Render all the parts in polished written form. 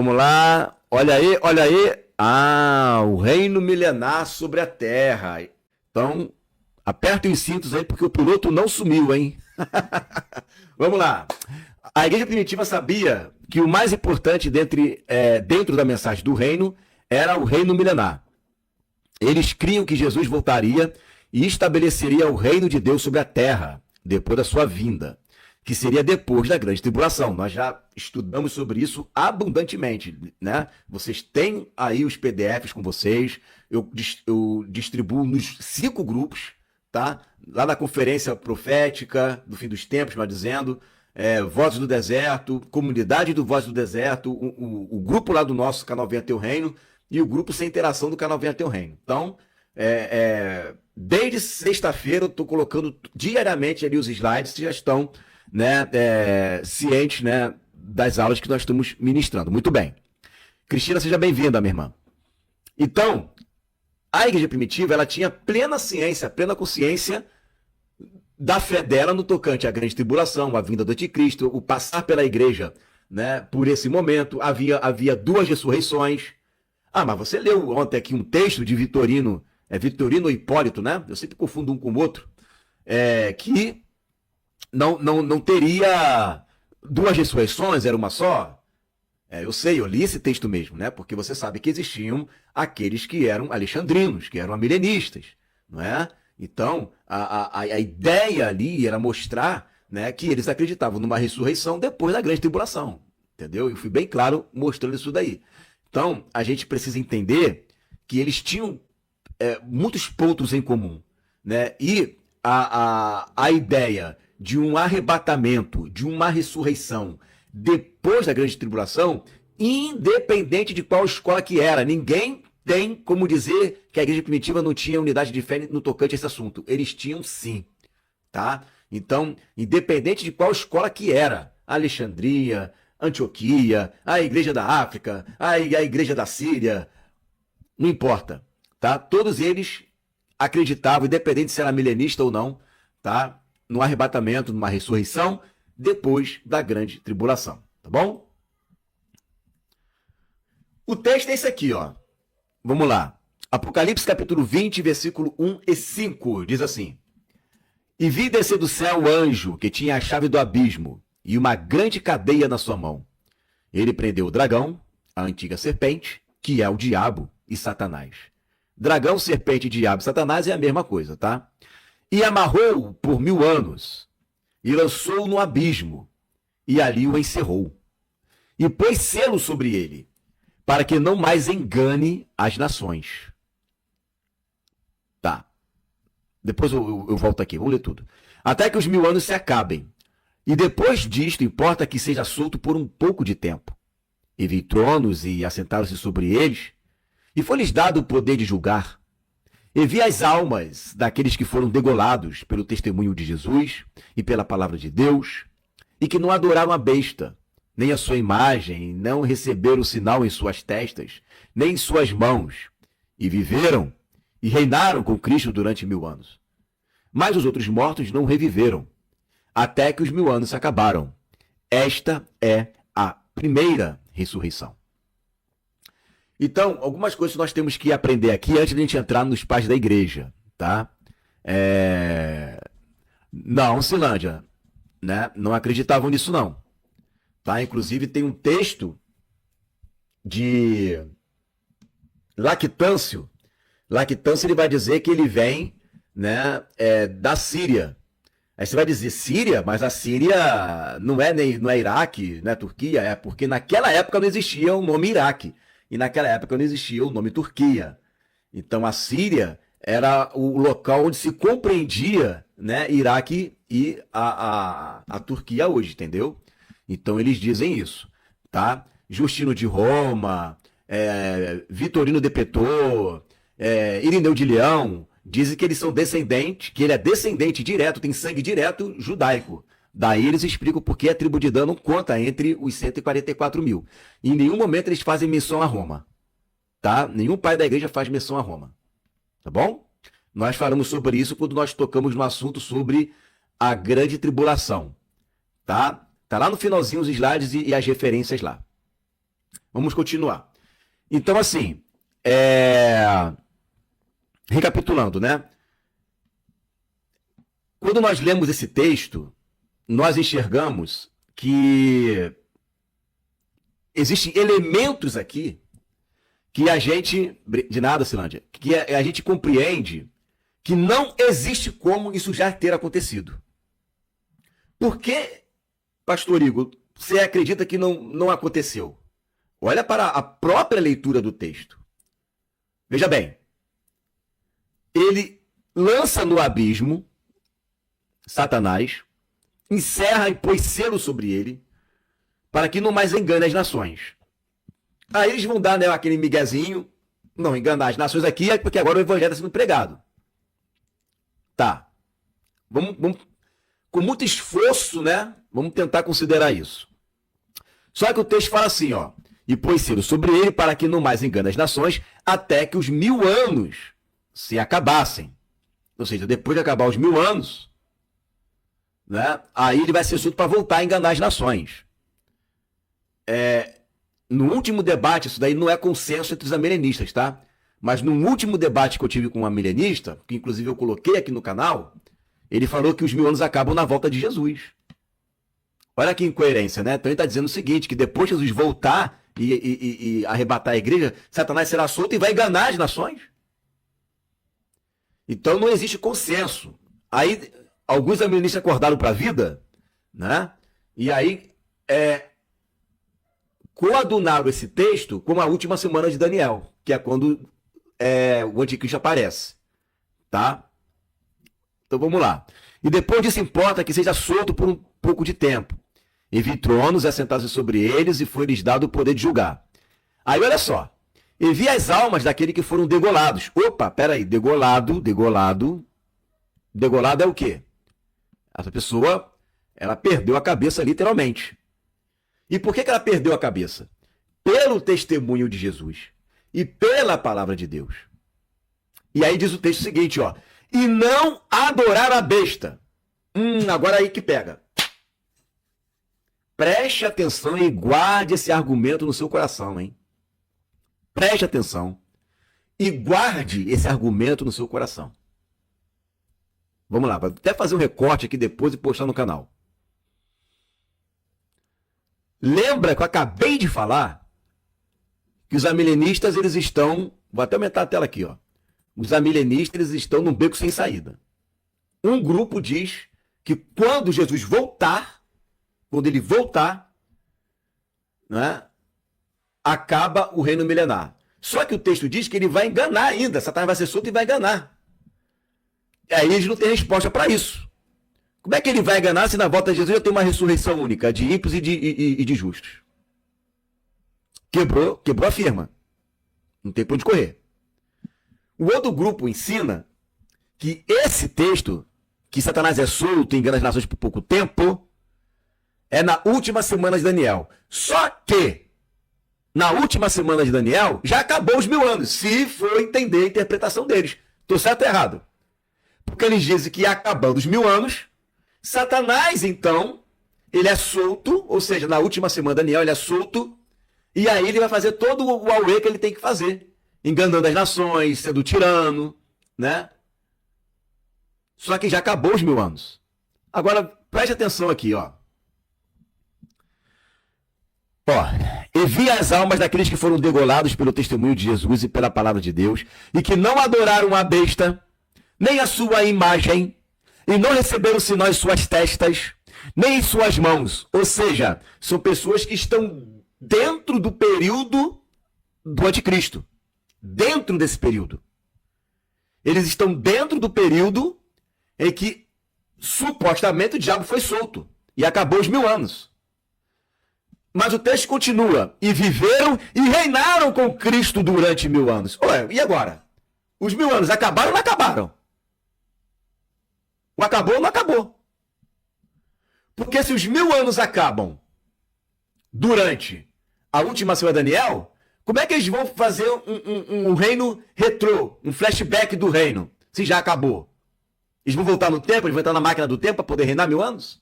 Vamos lá. Olha aí, olha aí. Ah, o reino milenar sobre a terra. Então, aperta os cintos aí, porque o piloto não sumiu, hein? Vamos lá. A igreja primitiva sabia que o mais importante dentro da mensagem do reino era o reino milenar. Eles criam que Jesus voltaria e estabeleceria o reino de Deus sobre a terra, depois da sua vinda, que seria depois da grande tribulação. Nós já estudamos sobre isso abundantemente, né? Vocês têm aí os PDFs com vocês, eu distribuo nos 5 grupos, tá? Lá na conferência profética do fim dos tempos, mas dizendo, Vozes do Deserto, Comunidade do Vozes do Deserto, o grupo lá do nosso canal Venha Teu Reino e o grupo sem interação do canal Venha Teu Reino. Então, desde sexta-feira eu estou colocando diariamente ali os slides que já estão, né, cientes, né, das aulas que nós estamos ministrando. Muito bem. Cristina, seja bem-vinda, minha irmã. Então, a igreja primitiva, ela tinha plena ciência, plena consciência da fé dela no tocante à grande tribulação, a vinda do anticristo, o passar pela igreja, né, por esse momento. Havia 2 ressurreições. Ah, mas você leu ontem aqui um texto de Vitorino, Vitorino ou Hipólito, né? Eu sempre confundo um com o outro, que não teria 2 ressurreições, era uma só. Eu sei, eu li esse texto mesmo, né? Porque você sabe que existiam aqueles que eram alexandrinos, que eram milenistas, não é? Então, a ideia ali era mostrar, né, que eles acreditavam numa ressurreição depois da grande tribulação, entendeu? Eu fui bem claro mostrando isso daí. Então, a gente precisa entender que eles tinham muitos pontos em comum, né? E a ideia de um arrebatamento, de uma ressurreição depois da grande tribulação, independente de qual escola que era, ninguém tem como dizer que a igreja primitiva não tinha unidade de fé no tocante a esse assunto. Eles tinham sim, tá? Então, independente de qual escola que era, Alexandria, Antioquia, a igreja da África, a igreja da Síria, não importa, tá? Todos eles acreditavam, independente se era milenista ou não, tá? No arrebatamento, numa ressurreição, depois da grande tribulação, tá bom? O texto é esse aqui, ó. Vamos lá. Apocalipse capítulo 20, versículo 1 e 5, diz assim: E vi descer do céu o anjo que tinha a chave do abismo e uma grande cadeia na sua mão. Ele prendeu o dragão, a antiga serpente, que é o diabo e Satanás. Dragão, serpente, diabo e Satanás é a mesma coisa, tá? E amarrou-o por 1000 anos e lançou-o no abismo e ali o encerrou. E pôs selo sobre ele, para que não mais engane as nações. Tá. Depois eu volto aqui, vamos ler tudo. Até que os 1000 anos se acabem. E depois disto, importa que seja solto por um pouco de tempo. E vi tronos e assentaram-se sobre eles, e foi-lhes dado o poder de julgar. E vi as almas daqueles que foram degolados pelo testemunho de Jesus e pela palavra de Deus, e que não adoraram a besta, nem a sua imagem, não receberam o sinal em suas testas, nem em suas mãos, e viveram e reinaram com Cristo durante 1000 anos. Mas os outros mortos não reviveram, até que os 1000 anos se acabaram. Esta é a primeira ressurreição. Então, algumas coisas que nós temos que aprender aqui antes de a gente entrar nos pais da igreja, tá? Não, Silândia, né? Não acreditavam nisso, não. Tá? Inclusive, tem um texto de Lactâncio. Lactâncio, ele vai dizer que ele vem, né, da Síria. Aí você vai dizer, Síria? Mas a Síria não é Iraque, não é Turquia, é porque naquela época não existia o nome Iraque. E naquela época não existia o nome Turquia. Então a Síria era o local onde se compreendia, né, Iraque e a Turquia hoje, entendeu? Então eles dizem isso, tá? Justino de Roma, Vitorino de Petor, Irineu de Leão, dizem que eles são descendentes, que ele é descendente direto, tem sangue direto judaico. Daí eles explicam por que a tribo de Dan não conta entre os 144 mil. Em nenhum momento eles fazem menção a Roma, tá? Nenhum pai da igreja faz menção a Roma, tá bom? Nós falamos sobre isso quando nós tocamos no assunto sobre a grande tribulação, tá? Tá lá no finalzinho os slides e as referências lá. Vamos continuar. Então, assim, recapitulando, né? Quando nós lemos esse texto, nós enxergamos que existem elementos aqui que a gente, de nada, Silândia, que a gente compreende que não existe como isso já ter acontecido. Por que, pastor Igor, você acredita que não aconteceu? Olha para a própria leitura do texto. Veja bem, ele lança no abismo Satanás, encerra e põe selo sobre ele, para que não mais engane as nações. Aí eles vão dar, né, aquele miguezinho, não enganar as nações aqui, é porque agora o evangelho está sendo pregado. Tá. Vamos, com muito esforço, né, vamos tentar considerar isso. Só que o texto fala assim, ó, e pôs selo sobre ele para que não mais engane as nações, até que os 1000 anos se acabassem. Ou seja, depois de acabar os 1000 anos, né, aí ele vai ser solto para voltar a enganar as nações. No último debate, isso daí não é consenso entre os amilenistas, tá? Mas no último debate que eu tive com uma milenista, que inclusive eu coloquei aqui no canal, ele falou que os 1000 anos acabam na volta de Jesus. Olha que incoerência, né? Então ele está dizendo o seguinte, que depois de Jesus voltar e arrebatar a igreja, Satanás será solto e vai enganar as nações. Então não existe consenso. Aí alguns amilenistas acordaram para a vida, né? E aí coadunaram esse texto com a última semana de Daniel, que é quando o anticristo aparece, tá? Então vamos lá. E depois disso importa que seja solto por um pouco de tempo. E vi tronos e assentados sobre eles, e foi-lhes dado o poder de julgar. Aí olha só. E vi as almas daqueles que foram degolados. Opa, peraí, degolado é o quê? Essa pessoa, ela perdeu a cabeça literalmente. E por que ela perdeu a cabeça? Pelo testemunho de Jesus e pela palavra de Deus. E aí diz o texto seguinte, ó. E não adorar a besta. Agora aí que pega. Preste atenção e guarde esse argumento no seu coração, hein? Preste atenção e guarde esse argumento no seu coração. Vamos lá, vou até fazer um recorte aqui depois e postar no canal. Lembra que eu acabei de falar que os amilenistas, eles estão... Vou até aumentar a tela aqui, ó. Os amilenistas, eles estão num beco sem saída. Um grupo diz que quando Jesus voltar, né, acaba o reino milenar. Só que o texto diz que ele vai enganar ainda. Satanás vai ser solto e vai enganar. E aí eles não têm resposta para isso. Como é que ele vai enganar se na volta de Jesus já tem uma ressurreição única de ímpios e de justos? Quebrou a firma. Não tem para onde correr. O outro grupo ensina que esse texto, que Satanás é solto e engana as nações por pouco tempo, é na última semana de Daniel. Só que, na última semana de Daniel, já acabou os 1000 anos, se for entender a interpretação deles. Estou certo ou errado? Porque eles dizem que acabando os 1000 anos, Satanás, então, ele é solto, ou seja, na última semana de Daniel ele é solto, e aí ele vai fazer todo o auê que ele tem que fazer, enganando as nações, sendo tirano, né? Só que já acabou os 1000 anos. Agora, preste atenção aqui, ó. E vi as almas daqueles que foram degolados pelo testemunho de Jesus e pela palavra de Deus, e que não adoraram a besta, nem a sua imagem, e não receberam sinal em suas testas, nem em suas mãos. Ou seja, são pessoas que estão dentro do período do anticristo. Dentro desse período. Eles estão dentro do período em que supostamente o diabo foi solto. E acabou os 1000 anos. Mas o texto continua. E viveram e reinaram com Cristo durante 1000 anos. Ué, e agora? Os 1000 anos acabaram ou não acabaram? O acabou ou não acabou? Porque se os 1000 anos acabam durante a última semana de Daniel, como é que eles vão fazer um reino retrô, um flashback do reino, se já acabou? Eles vão voltar no tempo, eles vão entrar na máquina do tempo para poder reinar 1000 anos?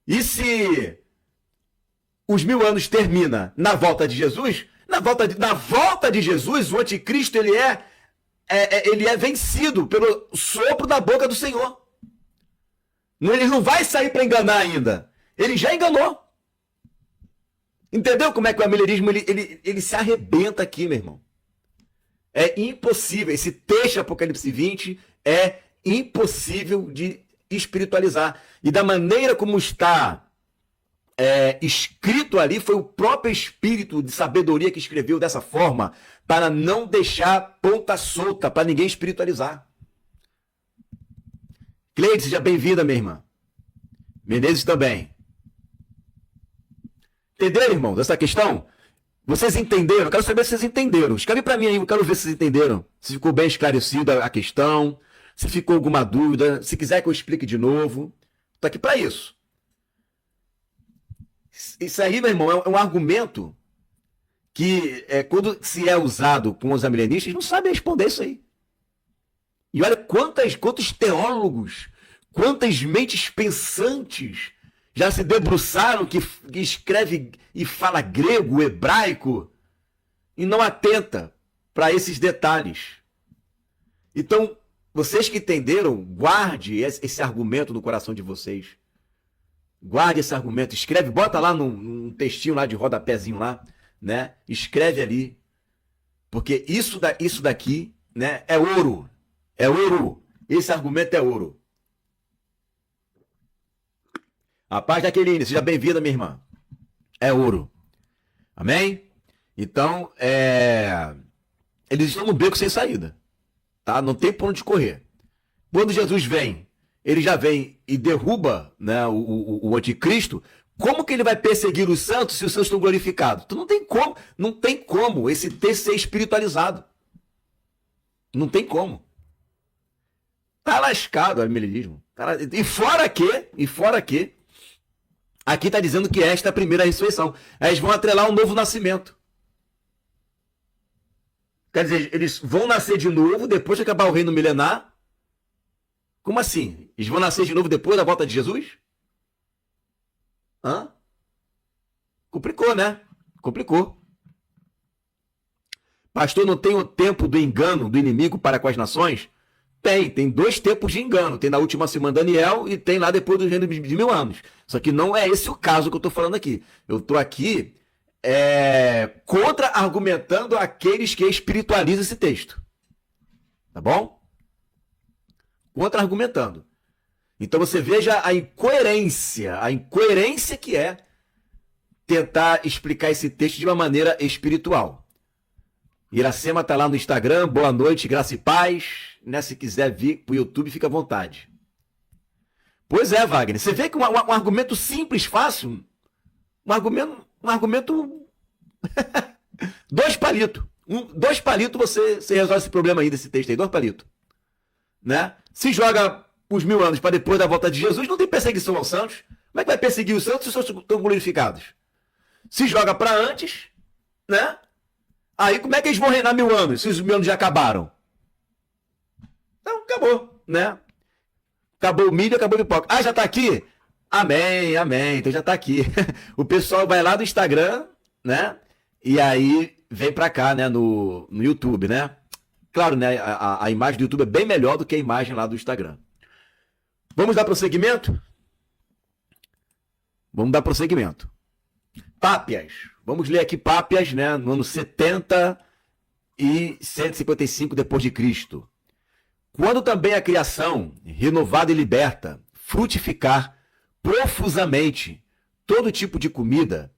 E se os 1000 anos termina na volta de Jesus, na volta de Jesus, o anticristo ele é vencido pelo sopro da boca do Senhor. Ele não vai sair para enganar ainda. Ele já enganou. Entendeu como é que o amilerismo ele se arrebenta aqui, meu irmão? É impossível. Esse texto Apocalipse 20 é impossível de espiritualizar. E da maneira como está escrito ali, foi o próprio Espírito de sabedoria que escreveu dessa forma, para não deixar ponta solta, para ninguém espiritualizar. Cleide, seja bem-vinda, minha irmã. Menezes também. Entenderam, irmãos, essa questão? Vocês entenderam? Eu quero saber se vocês entenderam. Escreve para mim aí, eu quero ver se vocês entenderam. Se ficou bem esclarecida a questão, se ficou alguma dúvida, se quiser que eu explique de novo. Estou aqui para isso. Isso aí, meu irmão, é um argumento que, quando se é usado com os amilenistas, não sabem responder isso aí. E olha quantos teólogos, quantas mentes pensantes já se debruçaram que escreve e fala grego, hebraico, e não atenta para esses detalhes. Então, vocês que entenderam, guarde esse argumento no coração de vocês. Guarde esse argumento, escreve, bota lá num textinho lá de rodapézinho lá, né? Escreve ali, porque isso daqui, né, é ouro. É ouro. Esse argumento é ouro. A paz da Jaqueline, seja bem-vinda, minha irmã. É ouro. Amém? Então, eles estão no beco sem saída. Tá? Não tem por onde correr. Quando Jesus vem, ele já vem e derruba, né, o anticristo. Como que ele vai perseguir os santos se os santos estão glorificados? Então não tem como esse texto ser espiritualizado. Não tem como. Tá lascado o amilenismo. E fora que, aqui está dizendo que esta é a primeira ressurreição. Aí eles vão atrelar um novo nascimento. Quer dizer, eles vão nascer de novo depois de acabar o reino milenar? Como assim? Eles vão nascer de novo depois da volta de Jesus? Hã? Complicou, né? Complicou. Pastor, não tem o tempo do engano do inimigo para com as nações? Tem 2 tempos de engano. Tem na última semana Daniel e tem lá depois do reino de 1000 anos. Só que não é esse o caso que eu estou falando aqui. Eu estou aqui contra-argumentando aqueles que espiritualizam esse texto. Tá bom? Contra-argumentando. Então você veja a incoerência que é tentar explicar esse texto de uma maneira espiritual. Iracema está lá no Instagram, boa noite, graça e paz. Né? Se quiser vir para o YouTube, fica à vontade. Pois é, Wagner. Você vê que um argumento simples, fácil, um argumento 2 palitos. 2 palitos você resolve esse problema aí desse texto aí, 2 palitos. Né? Se joga os 1000 anos para depois da volta de Jesus, não tem perseguição aos santos. Como é que vai perseguir os santos se os santos estão glorificados? Se joga para antes, né? Aí como é que eles vão reinar 1000 anos, se os 1000 anos já acabaram? Então, acabou, né? Acabou o milho, acabou o pipoca. Ah, já tá aqui? Amém, amém, então já tá aqui. O pessoal vai lá do Instagram, né? E aí vem pra cá, né, no YouTube, né? Claro, né, a imagem do YouTube é bem melhor do que a imagem lá do Instagram. Vamos dar prosseguimento? Vamos dar prosseguimento. Pápias. Vamos ler aqui Pápias, né, no ano 70 e 155 depois de Cristo. Quando também a criação, renovada e liberta, frutificar profusamente todo tipo de comida,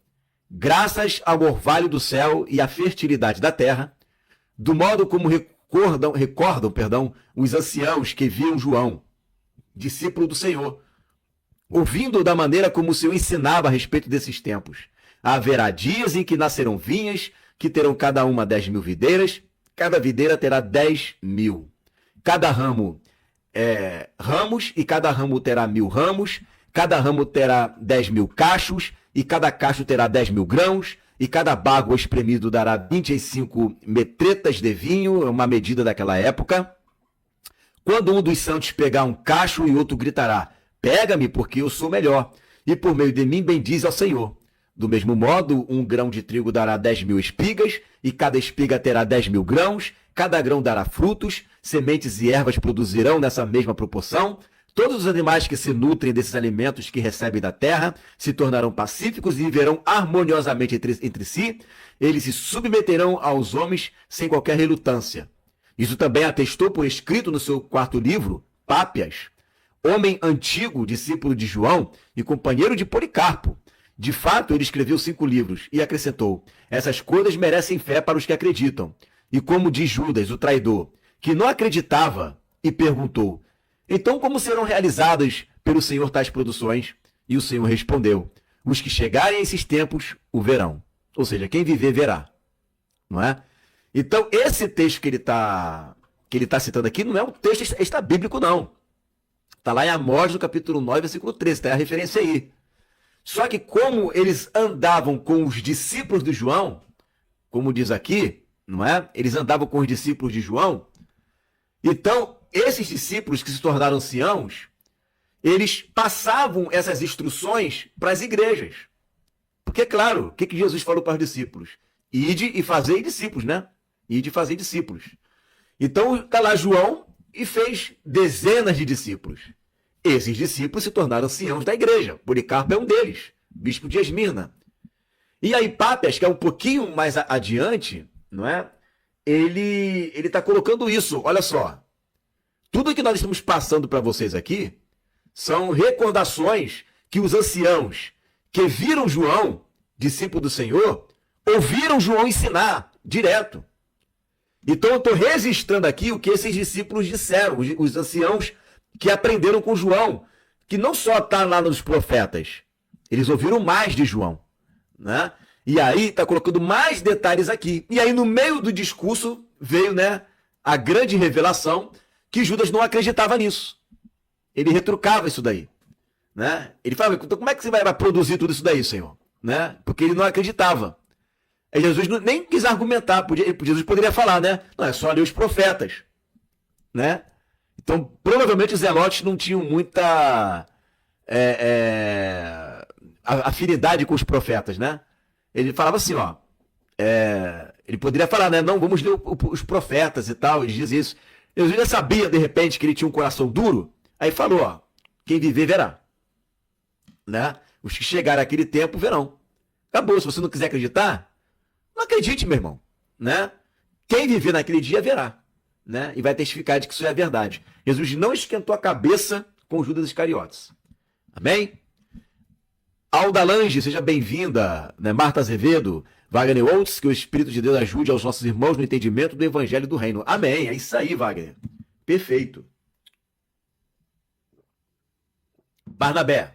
graças ao orvalho do céu e à fertilidade da terra, do modo como recordam, os anciãos que viam João, discípulo do Senhor, ouvindo da maneira como o Senhor ensinava a respeito desses tempos. Haverá dias em que nascerão vinhas, que terão cada uma 10.000 videiras, cada videira terá 10.000. Cada ramo ramos, e cada ramo terá 1.000 ramos, cada ramo terá 10.000 cachos, e cada cacho terá 10.000 grãos, e cada bago espremido dará 25 metretas de vinho, uma medida daquela época. Quando um dos santos pegar um cacho e outro gritará, pega-me porque eu sou melhor, e por meio de mim bendize ao Senhor. Do mesmo modo, um grão de trigo dará 10.000 espigas, e cada espiga terá 10.000 grãos, cada grão dará frutos, sementes e ervas produzirão nessa mesma proporção. Todos os animais que se nutrem desses alimentos que recebem da terra se tornarão pacíficos e viverão harmoniosamente entre si. Eles se submeterão aos homens sem qualquer relutância. Isso também atestou por escrito no seu quarto livro, Pápias, homem antigo, discípulo de João e companheiro de Policarpo. De fato, ele escreveu 5 livros e acrescentou: essas coisas merecem fé para os que acreditam. E como diz Judas, o traidor, que não acreditava e perguntou: então como serão realizadas pelo Senhor tais produções? E o Senhor respondeu: os que chegarem a esses tempos o verão. Ou seja, quem viver verá. Não é? Então, esse texto que ele tá citando aqui não é um texto extra-bíblico, não. Está lá em Amós, no capítulo 9, versículo 13. Tem a referência aí. Só que como eles andavam com os discípulos de João, como diz aqui, não é? Eles andavam com os discípulos de João. Então, esses discípulos que se tornaram anciãos, eles passavam essas instruções para as igrejas. Porque, claro, o que Jesus falou para os discípulos? Ide e fazei discípulos, né? Ide e fazei discípulos. Então, está lá João e fez dezenas de discípulos. Esses discípulos se tornaram anciãos da igreja. Policarpo é um deles, bispo de Esmirna. E aí Pápias, que é um pouquinho mais adiante, não é? Ele está colocando isso. Olha só. Tudo que nós estamos passando para vocês aqui são recordações que os anciãos que viram João, discípulo do Senhor, ouviram João ensinar direto. Então eu estou registrando aqui o que esses discípulos disseram, os anciãos que aprenderam com João, que não só está lá nos profetas, eles ouviram mais de João, né? E aí está colocando mais detalhes aqui. E aí no meio do discurso veio, né, a grande revelação que Judas não acreditava nisso. Ele retrucava isso daí, né? Ele falava: então como é que você vai produzir tudo isso daí, Senhor? Né? Porque ele não acreditava. Aí Jesus nem quis argumentar, Jesus poderia falar, né? Não, é só ler os profetas, né? Então, provavelmente os zelotes não tinham muita afinidade com os profetas, né? Ele falava assim, ó, ele poderia falar, né? Não, vamos ler os profetas e tal, ele diz isso. Jesus já sabia, de repente, que ele tinha um coração duro, aí falou, ó, quem viver verá, né? Os que chegarem àquele tempo verão. Acabou, se você não quiser acreditar, não acredite, meu irmão, né? Quem viver naquele dia verá, né? E vai testificar de que isso é verdade. Jesus não esquentou a cabeça com Judas Iscariotes. Amém? Alda Lange, seja bem-vinda, né? Marta Azevedo, Wagner Outz, que o Espírito de Deus ajude aos nossos irmãos no entendimento do Evangelho do Reino. Amém, é isso aí, Wagner. Perfeito. Barnabé.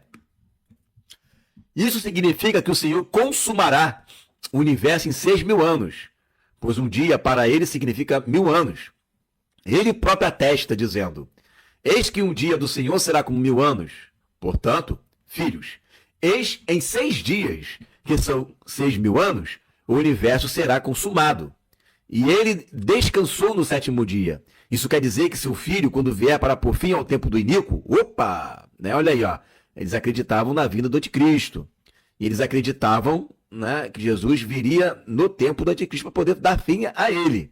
Isso significa que o Senhor consumará o universo em 6.000 anos, pois um dia para ele significa 1.000 anos. Ele próprio atesta, dizendo: eis que um dia do Senhor será como 1.000 anos. Portanto, filhos, eis em 6 dias, que são 6.000 anos, o universo será consumado. E ele descansou no 7º dia. Isso quer dizer que seu filho, quando vier para pôr fim ao tempo do iníquo, opa, né, olha aí, ó, eles acreditavam na vinda do anticristo. E eles acreditavam, né, que Jesus viria no tempo do anticristo para poder dar fim a ele.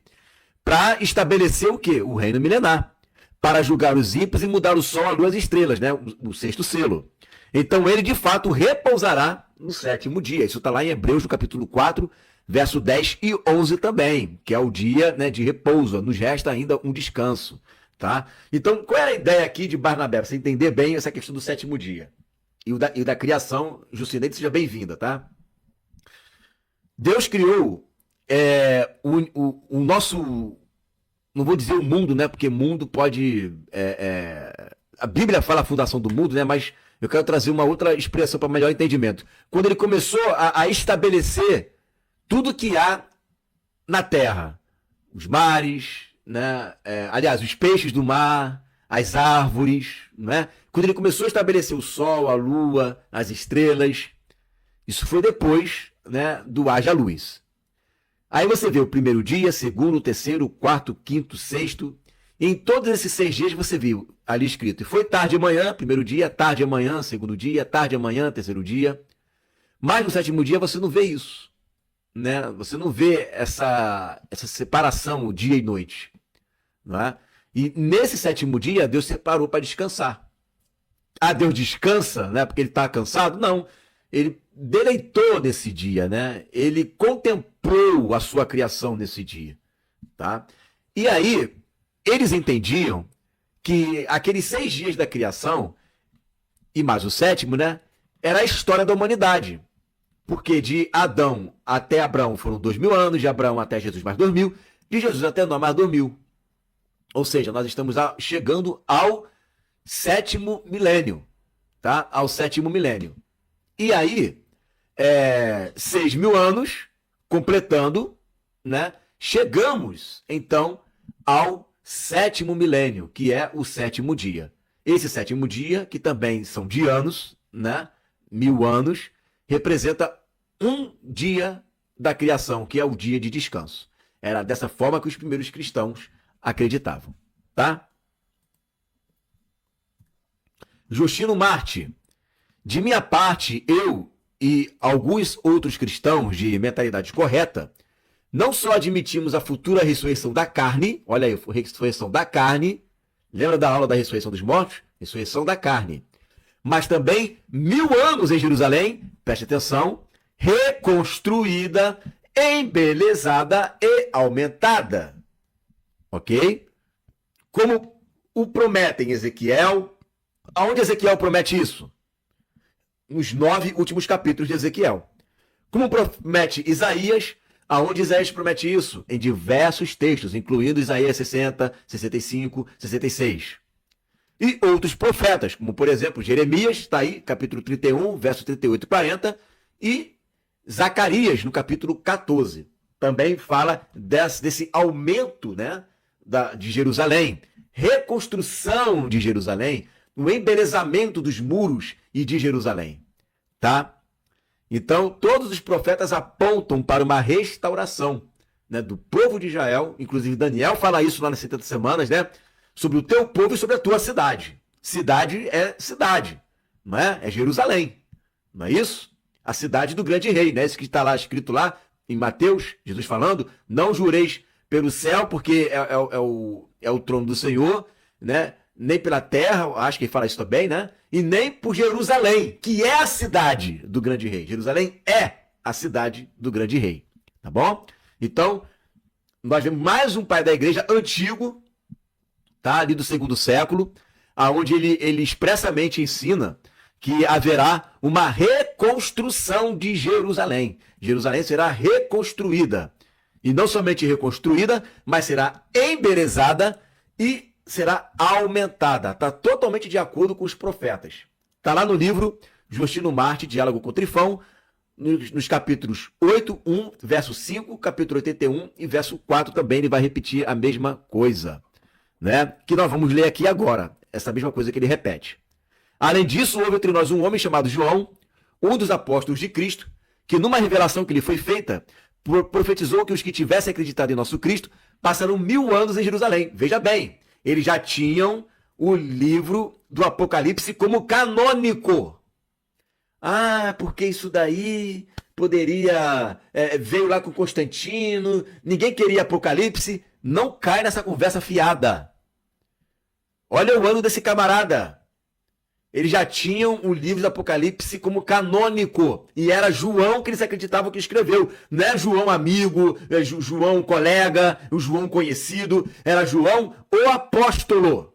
Para estabelecer o quê? O reino milenar. Para julgar os ímpios e mudar o sol, a lua e as estrelas, né? O 6º selo. Então ele, de fato, repousará no 7º dia. Isso está lá em Hebreus, no capítulo 4, verso 10 e 11 também, que é o dia, né, de repouso. Nos resta ainda um descanso. Tá? Então, qual era a ideia aqui de Barnabé? Para você entender bem essa questão do 7º dia. E o da criação, Jucineide, seja bem-vinda, tá? Deus criou o nosso, não vou dizer o mundo, né? Porque mundo pode... a Bíblia fala a fundação do mundo, né? Mas eu quero trazer uma outra expressão para melhor entendimento. Quando ele começou a estabelecer tudo que há na terra. Os mares, né? Aliás, os peixes do mar, as árvores, né? Quando ele começou a estabelecer o sol, a lua, as estrelas, isso foi depois, né, do haja luz. Aí você vê o 1º dia, 2º, 3º, 4º, 5º, 6º. E em todos esses 6 dias você viu ali escrito: e foi tarde e manhã, 1º dia, tarde e manhã, 2º dia, tarde e manhã, 3º dia. Mas no sétimo dia você não vê isso, né? Você não vê essa separação, dia e noite, não é? E nesse sétimo dia, Deus separou para descansar. Ah, Deus descansa, né? Porque ele está cansado? Não. Ele deleitou nesse dia, né? Ele contemplou a sua criação nesse dia, tá? E aí, eles entendiam que aqueles 6 dias da criação, e mais o sétimo, né? Era a história da humanidade. Porque de Adão até Abraão foram 2.000 anos, de Abraão até Jesus mais 2.000, de Jesus até Noé mais 2.000. Ou seja, nós estamos chegando ao 7º milênio, tá? Ao 7º milênio. E aí, 6.000 anos, completando, né? Chegamos, então, ao 7º milênio, que é o 7º dia. Esse 7º dia, que também são de anos, né? 1.000 anos, representa um dia da criação, que é o dia de descanso. Era dessa forma que os primeiros cristãos acreditavam, tá? Justino Marte. De minha parte, eu e alguns outros cristãos de mentalidade correta, não só admitimos a futura ressurreição da carne, olha aí, ressurreição da carne, lembra da aula da ressurreição dos mortos? Ressurreição da carne. Mas também 1.000 anos em Jerusalém, preste atenção, reconstruída, embelezada e aumentada. Ok? Como o promete em Ezequiel, aonde Ezequiel promete isso? Nos 9 últimos capítulos de Ezequiel. Como promete Isaías, aonde Isaías promete isso? Em diversos textos, incluindo Isaías 60, 65, 66. E outros profetas, como por exemplo Jeremias, está aí, capítulo 31, verso 38 e 40, e Zacarias, no capítulo 14. Também fala desse aumento, né, de Jerusalém, reconstrução de Jerusalém, o embelezamento dos muros e de Jerusalém, tá? Então, todos os profetas apontam para uma restauração, né, do povo de Israel, inclusive Daniel fala isso lá nas 70 semanas, né? Sobre o teu povo e sobre a tua cidade. Cidade é cidade, não é? É Jerusalém, não é isso? A cidade do grande rei, né? Isso que está lá escrito lá em Mateus, Jesus falando, não jureis pelo céu, porque é o trono do Senhor, né? Nem pela terra, acho que ele fala isso também, né? E nem por Jerusalém, que é a cidade do grande rei. Jerusalém é a cidade do grande rei, tá bom? Então, nós vemos mais um pai da igreja antigo, tá? Ali do 2º século, aonde ele expressamente ensina que haverá uma reconstrução de Jerusalém. Jerusalém será reconstruída. E não somente reconstruída, mas será embelezada e será aumentada. Está totalmente de acordo com os profetas. Está lá no livro Justino Marte, Diálogo com Trifão, nos capítulos 8, 1, verso 5, capítulo 81 e verso 4 também ele vai repetir a mesma coisa, né? Que nós vamos ler aqui agora, essa mesma coisa que ele repete. Além disso, houve entre nós um homem chamado João, um dos apóstolos de Cristo, que numa revelação que lhe foi feita, profetizou que os que tivessem acreditado em nosso Cristo passaram 1.000 anos em Jerusalém. Veja bem, eles já tinham o livro do Apocalipse como canônico. Ah, porque isso daí poderia... veio lá com Constantino, ninguém queria Apocalipse. Não cai nessa conversa fiada. Olha o ano desse camarada. Eles já tinham o livro do Apocalipse como canônico. E era João que eles acreditavam que escreveu. Não é João amigo, João colega, o João conhecido. Era João o apóstolo.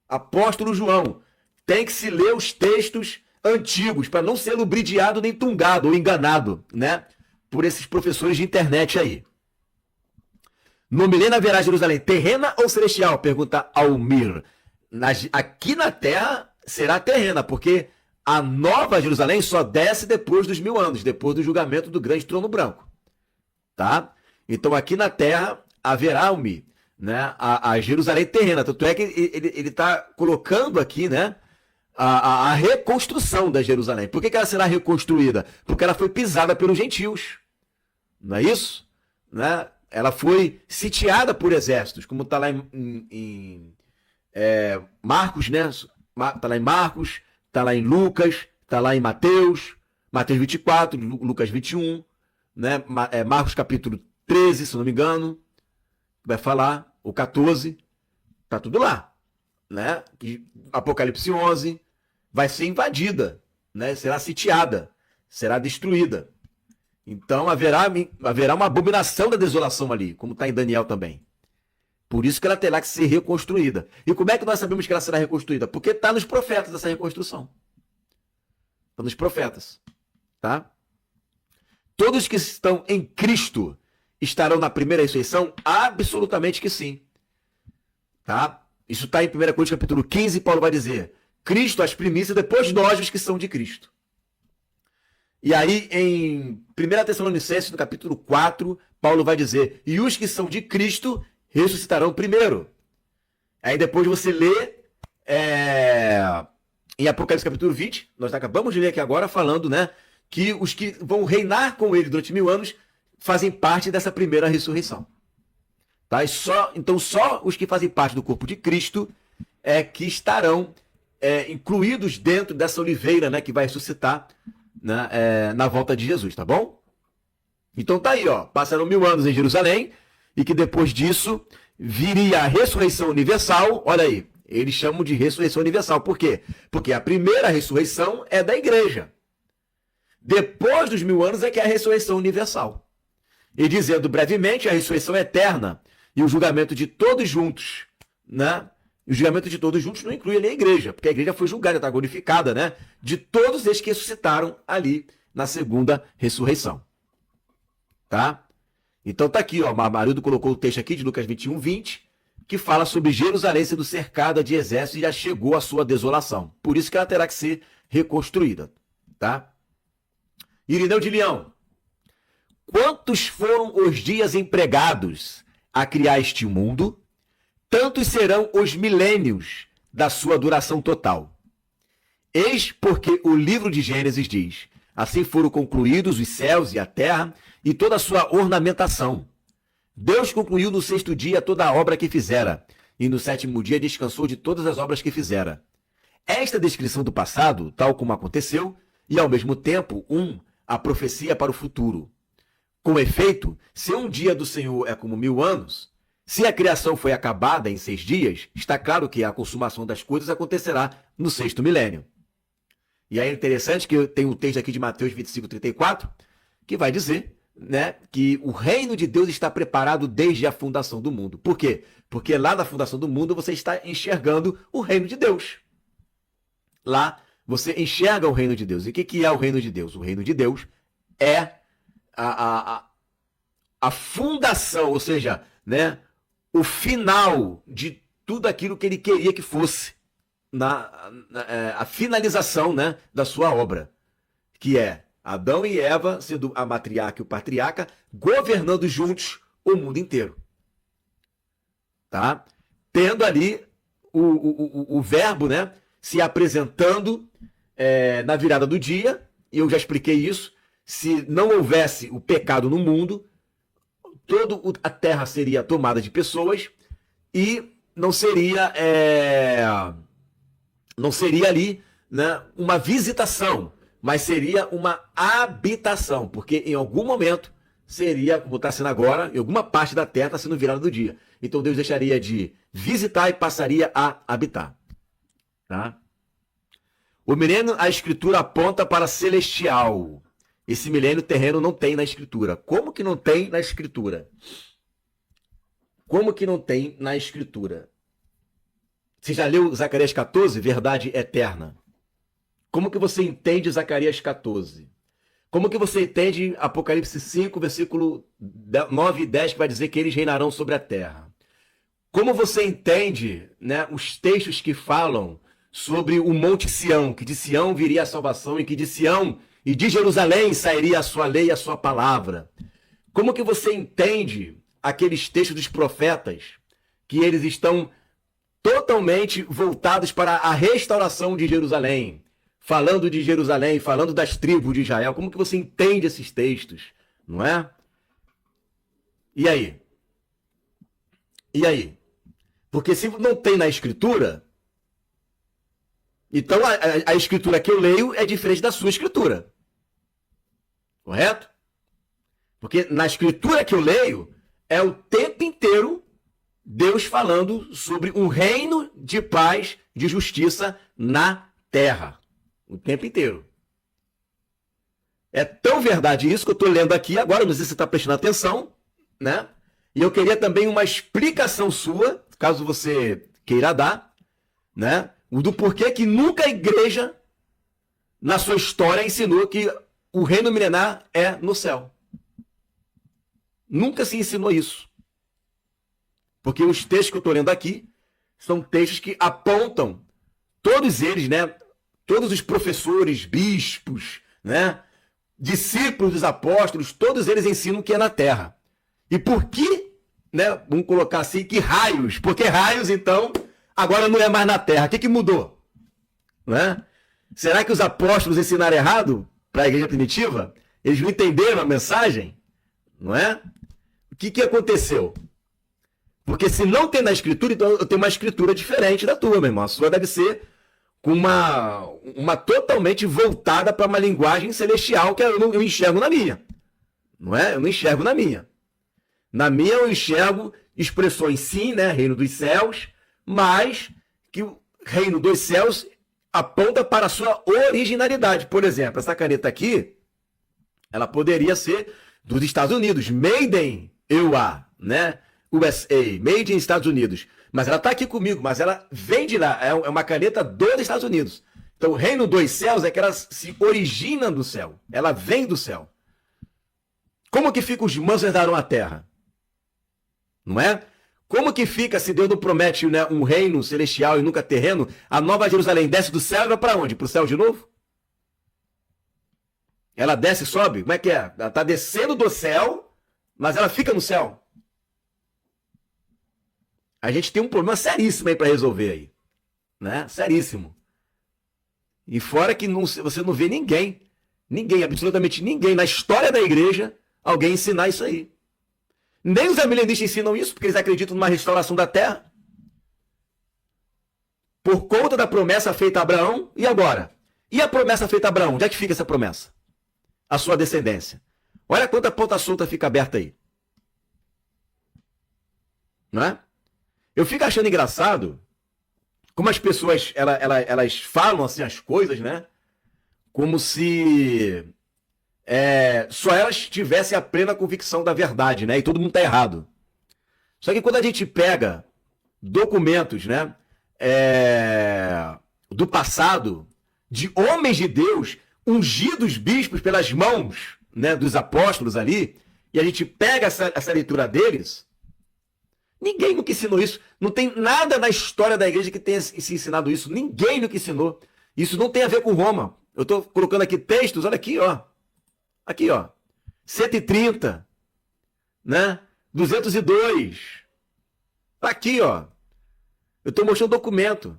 Apóstolo João. Tem que se ler os textos antigos para não ser lubridiado nem tungado ou enganado, né? Por esses professores de internet aí. No milênio haverá Jerusalém terrena ou celestial? Pergunta Almir. Aqui na terra será terrena, porque a nova Jerusalém só desce depois dos 1.000 anos, depois do julgamento do grande trono branco. Tá? Então aqui na terra haverá, Almir, né, a Jerusalém terrena. Tanto é que ele está colocando aqui, né, a reconstrução da Jerusalém. Por que ela será reconstruída? Porque ela foi pisada pelos gentios. Não é isso? Né? Ela foi sitiada por exércitos, como está lá em Marcos, né? Está lá em Marcos, está lá em Lucas, está lá em Mateus. Mateus 24, Lucas 21, né? Marcos capítulo 13, se não me engano, vai falar, o 14, tá tudo lá, né? Apocalipse 11 vai ser invadida, né? Será sitiada, será destruída. Então haverá uma abominação da desolação ali, como está em Daniel também. Por isso que ela terá que ser reconstruída. E como é que nós sabemos que ela será reconstruída? Porque está nos profetas essa reconstrução. Está nos profetas. Tá? Todos que estão em Cristo estarão na primeira ressurreição? Absolutamente que sim. Tá? Isso está em 1 Coríntios capítulo 15, Paulo vai dizer: Cristo as primícias, depois nós os que são de Cristo. E aí em 1 Tessalonicenses, no capítulo 4, Paulo vai dizer: e os que são de Cristo ressuscitarão primeiro. Aí depois você lê em Apocalipse capítulo 20, nós acabamos de ler aqui agora, falando, né, que os que vão reinar com ele durante 1000 anos fazem parte dessa primeira ressurreição. Tá? Então só os que fazem parte do corpo de Cristo que estarão incluídos dentro dessa oliveira, né, que vai ressuscitar, né, na volta de Jesus, tá bom? Então tá aí, ó, passaram 1000 anos em Jerusalém, e que depois disso viria a ressurreição universal. Olha aí, eles chamam de ressurreição universal. Por quê? Porque a primeira ressurreição é da igreja. Depois dos 1000 anos é que é a ressurreição universal. E dizendo brevemente, a ressurreição eterna e o julgamento de todos juntos, né? E o julgamento de todos juntos não inclui ali a igreja, porque a igreja foi julgada, está glorificada, né? De todos esses que ressuscitaram ali na segunda ressurreição. Tá? Então tá aqui, ó, Marildo colocou o texto aqui de Lucas 21, 20, que fala sobre Jerusalém sendo cercada de exércitos e já chegou à sua desolação. Por isso que ela terá que ser reconstruída, tá? Irineu de Leão, quantos foram os dias empregados a criar este mundo, tantos serão os milênios da sua duração total. Eis porque o livro de Gênesis diz: assim foram concluídos os céus e a terra e toda a sua ornamentação. Deus concluiu no 6º dia toda a obra que fizera, e no 7º dia descansou de todas as obras que fizera. Esta descrição do passado, tal como aconteceu, e ao mesmo tempo, a profecia para o futuro. Com efeito, se um dia do Senhor é como 1000 anos, se a criação foi acabada em 6 dias, está claro que a consumação das coisas acontecerá no 6º milênio. E aí é interessante que eu tenho um texto aqui de Mateus 25, 34, que vai dizer, né, que o reino de Deus está preparado desde a fundação do mundo. Por quê? Porque lá na fundação do mundo você está enxergando o reino de Deus. Lá você enxerga o reino de Deus. E o que é o reino de Deus? O reino de Deus é a fundação, ou seja, né, o final de tudo aquilo que ele queria que fosse. A finalização, né, da sua obra, que é Adão e Eva, sendo a matriarca e o patriarca, governando juntos o mundo inteiro. Tá? Tendo ali o verbo, né, se apresentando na virada do dia, e eu já expliquei isso. Se não houvesse o pecado no mundo, toda a terra seria tomada de pessoas e não seria ali, né, uma visitação, mas seria uma habitação, porque em algum momento seria, como está sendo agora, em alguma parte da terra está sendo virada do dia. Então Deus deixaria de visitar e passaria a habitar. Tá? O milênio, a escritura aponta para celestial. Esse milênio terreno não tem na escritura. Como que não tem na escritura? Como que não tem na escritura? Você já leu Zacarias 14, verdade eterna? Como que você entende Zacarias 14? Como que você entende Apocalipse 5, versículo 9 e 10, que vai dizer que eles reinarão sobre a terra? Como você entende, né, os textos que falam sobre o Monte Sião, que de Sião viria a salvação e que de Sião e de Jerusalém sairia a sua lei e a sua palavra? Como que você entende aqueles textos dos profetas, que eles estão totalmente voltados para a restauração de Jerusalém, falando de Jerusalém, falando das tribos de Israel? Como que você entende esses textos, não é? E aí? E aí? Porque se não tem na escritura, então a escritura que eu leio é diferente da sua escritura. Correto? Porque na escritura que eu leio, é o tempo inteiro Deus falando sobre um reino de paz, de justiça na terra. O tempo inteiro. É tão verdade isso que eu estou lendo aqui agora, não sei se você está prestando atenção, né? E eu queria também uma explicação sua, caso você queira dar, né? Do porquê que nunca a igreja, na sua história, ensinou que o reino milenar é no céu. Nunca se ensinou isso. Porque os textos que eu estou lendo aqui são textos que apontam, todos eles, né? Todos os professores, bispos, né? Discípulos dos apóstolos, todos eles ensinam que é na terra. E por que, né? Vamos colocar assim, que raios? Porque raios, então, agora não é mais na terra. O que mudou? Né? Será que os apóstolos ensinaram errado para a igreja primitiva? Eles não entenderam a mensagem? Não é? O que aconteceu? Porque se não tem na escritura, então eu tenho uma escritura diferente da tua, meu irmão. A sua deve ser com uma totalmente voltada para uma linguagem celestial que eu enxergo na minha. Não é? Eu não enxergo na minha. Na minha eu enxergo expressões sim, né? Reino dos céus, mas que o reino dos céus aponta para a sua originalidade. Por exemplo, essa caneta aqui, ela poderia ser dos Estados Unidos, Made in USA, né? USA, Made in Estados Unidos. Mas ela está aqui comigo, mas ela vem de lá, é uma caneta dos Estados Unidos. Então o reino dos céus é que ela se origina do céu, ela vem do céu. Como que fica os mansos herdarão a terra? Não é? Como que fica se Deus não promete, né, um reino celestial e nunca terreno? A Nova Jerusalém desce do céu e vai para onde? Para o céu de novo? Ela desce e sobe? Como é que é? Ela está descendo do céu, mas ela fica no céu. A gente tem um problema seríssimo aí para resolver aí. Né? Seríssimo. E fora que você não vê ninguém, absolutamente ninguém na história da igreja, alguém ensinar isso aí. Nem os amilenistas ensinam isso, porque eles acreditam numa restauração da terra. Por conta da promessa feita a Abraão, e agora? E a promessa feita a Abraão? Onde é que fica essa promessa? A sua descendência. Olha quanta ponta solta fica aberta aí. Não é? Eu fico achando engraçado como as pessoas elas falam assim as coisas, né? Como se só elas tivessem a plena convicção da verdade, né? E todo mundo tá errado. Só que quando a gente pega documentos, né? Do passado, de homens de Deus, ungidos bispos pelas mãos, né, dos apóstolos ali, e a gente pega essa leitura deles, ninguém nunca ensinou isso. Não tem nada na história da igreja que tenha se ensinado isso. Ninguém nunca ensinou. Isso não tem a ver com Roma. Eu estou colocando aqui textos, olha aqui, ó. Aqui, ó. 130, né? 202. Tá aqui, ó. Eu estou mostrando documento.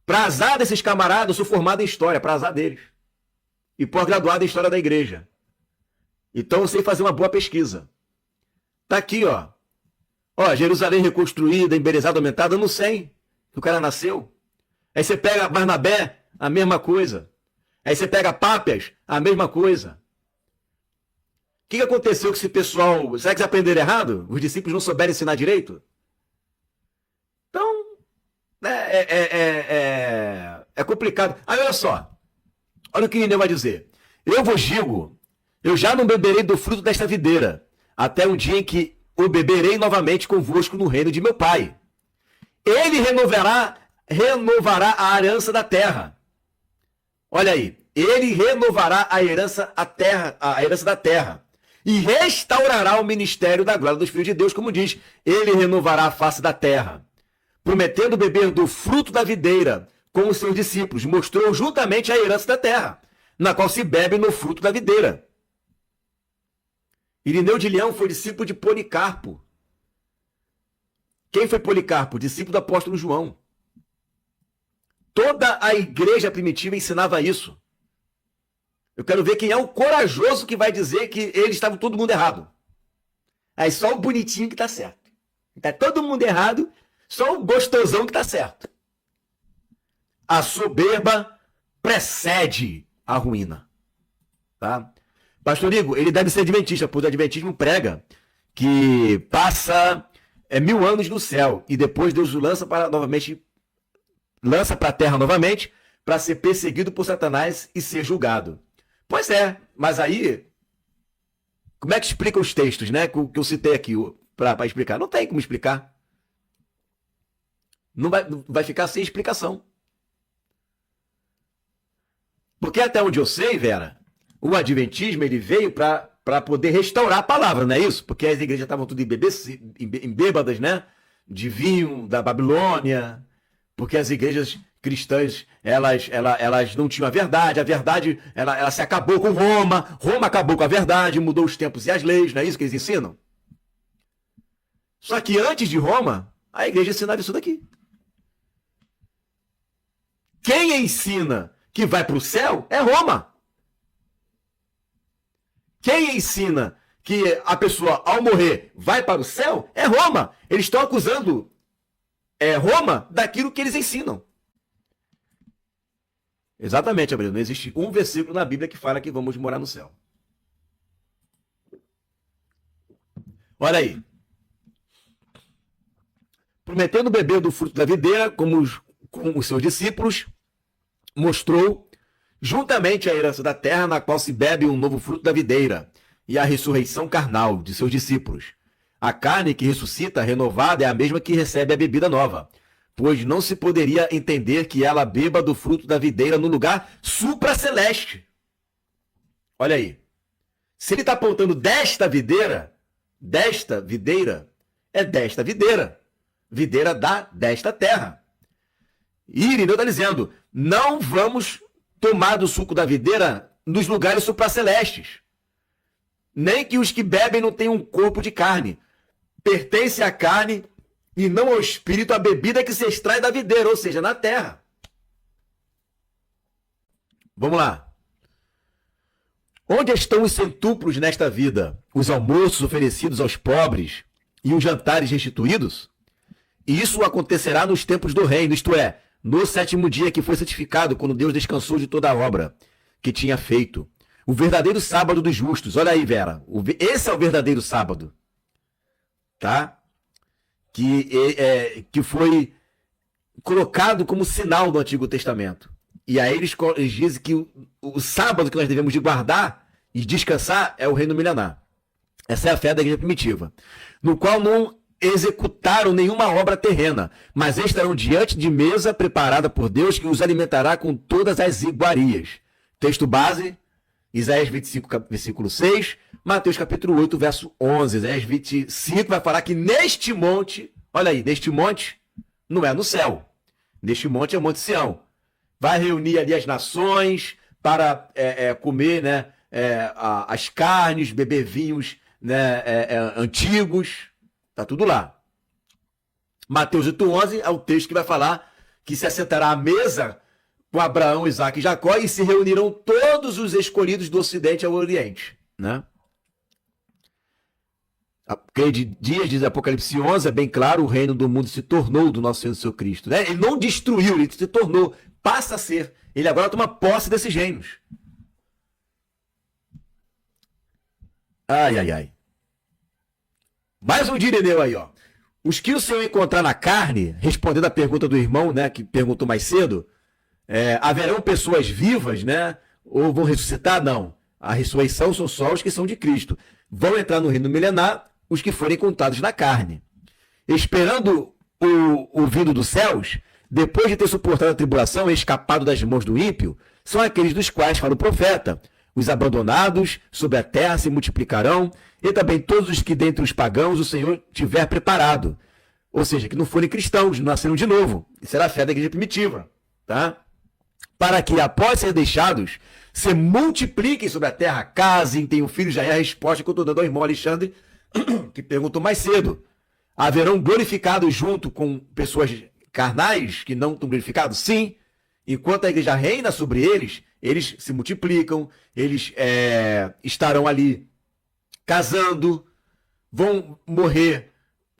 Para azar desses camaradas, eu sou formado em história, para azar deles. E pós-graduado em história da igreja. Então eu sei fazer uma boa pesquisa. Tá aqui, ó. Ó, Jerusalém reconstruída, embelezada, aumentada, eu não sei. O cara nasceu. Aí você pega Barnabé, a mesma coisa. Aí você pega Pápias, a mesma coisa. O que aconteceu com esse pessoal? Será que eles aprenderam errado? Os discípulos não souberam ensinar direito? Então, é complicado. Aí olha só. Olha o que Irineu vai dizer. Eu vos digo, eu já não beberei do fruto desta videira, até o dia em que o beberei novamente convosco no reino de meu Pai. Ele renovará a herança da terra. Olha aí. Ele renovará a herança da terra. E restaurará o ministério da glória dos filhos de Deus, como diz. Ele renovará a face da terra. Prometendo beber do fruto da videira com os seus discípulos. Mostrou juntamente a herança da terra, na qual se bebe no fruto da videira. Irineu de Leão foi discípulo de Policarpo. Quem foi Policarpo? Discípulo do apóstolo João. Toda a igreja primitiva ensinava isso. Eu quero ver quem é o corajoso que vai dizer que eles estavam todo mundo errado. Aí só o bonitinho que está certo. Está todo mundo errado, só o gostosão que está certo. A soberba precede a ruína. Tá? Pastor Igor, ele deve ser adventista, pois o adventismo prega que passa 1000 anos no céu e depois Deus o lança para a terra novamente para ser perseguido por Satanás e ser julgado. Pois é, mas aí como é que explica os textos, né, que eu citei aqui para explicar? Não tem como explicar. Não vai ficar sem explicação. Porque até onde eu sei, Vera, o adventismo ele veio para poder restaurar a palavra, não é isso? Porque as igrejas estavam tudo em bêbadas, né? De vinho da Babilônia. Porque as igrejas cristãs, elas não tinham a verdade ela se acabou com Roma acabou com a verdade, mudou os tempos e as leis, não é isso que eles ensinam? Só que antes de Roma, a igreja ensinava isso daqui. Quem ensina que vai para o céu é Roma. Quem ensina que a pessoa, ao morrer, vai para o céu é Roma. Eles estão acusando Roma daquilo que eles ensinam. Exatamente, Abril. Não existe um versículo na Bíblia que fala que vamos morar no céu. Olha aí. Prometendo beber do fruto da videira, como os seus discípulos, mostrou juntamente a herança da terra, na qual se bebe um novo fruto da videira, e a ressurreição carnal de seus discípulos. A carne que ressuscita, renovada, é a mesma que recebe a bebida nova, pois não se poderia entender que ela beba do fruto da videira no lugar supraceleste. Olha aí. Se ele está apontando desta videira, é desta videira. Videira desta terra. E Irineu está dizendo, não vamos tomar do suco da videira nos lugares supracelestes. Nem que os que bebem não tenham um corpo de carne. Pertence à carne e não ao espírito a bebida que se extrai da videira, ou seja, na terra. Vamos lá. Onde estão os centúplos nesta vida? Os almoços oferecidos aos pobres e os jantares restituídos? E isso acontecerá nos tempos do reino, isto é, no 7º dia que foi santificado, quando Deus descansou de toda a obra que tinha feito. O verdadeiro sábado dos justos. Olha aí, Vera. Esse é o verdadeiro sábado. Tá? Que foi colocado como sinal no Antigo Testamento. E aí eles dizem que o sábado que nós devemos de guardar e descansar é o reino milenar. Essa é a fé da igreja primitiva. No qual não executaram nenhuma obra terrena, mas estarão diante de mesa preparada por Deus, que os alimentará com todas as iguarias. Texto base, Isaías 25, versículo 6, Mateus capítulo 8, verso 11. Isaías 25 vai falar que neste monte, olha aí, neste monte não é no céu. Neste monte é o Monte Sião. Vai reunir ali as nações para comer, né, as carnes, beber vinhos, né, antigos. Tá tudo lá. Mateus 8:11 é o texto que vai falar que se assentará à mesa com Abraão, Isaque e Jacó e se reunirão todos os escolhidos do Ocidente ao Oriente. Né? Aquele dias, diz Apocalipse 11, é bem claro, o reino do mundo se tornou do nosso Senhor Jesus Cristo. Né? Ele não destruiu, ele se tornou, passa a ser. Ele agora toma posse desses reinos. Ai, ai, ai. Mais um Irineu aí, ó. Os que o Senhor encontrar na carne, respondendo à pergunta do irmão, né, que perguntou mais cedo, haverão pessoas vivas, né, ou vão ressuscitar? Não. A ressurreição são só os que são de Cristo. Vão entrar no reino milenar os que forem contados na carne. Esperando o vindo dos céus, depois de ter suportado a tribulação e escapado das mãos do ímpio, são aqueles dos quais fala o profeta. Os abandonados sobre a terra se multiplicarão, e também todos os que dentre os pagãos o Senhor tiver preparado. Ou seja, que não forem cristãos, não nasceram de novo. Isso era a fé da igreja primitiva. Tá? Para que, após ser deixados, se multipliquem sobre a terra, casem, tenham filhos. Já é a resposta que eu estou dando ao irmão Alexandre, que perguntou mais cedo. Haverão glorificados junto com pessoas carnais que não estão glorificados? Sim. Enquanto a igreja reina sobre eles, eles se multiplicam, eles estarão ali casando, vão morrer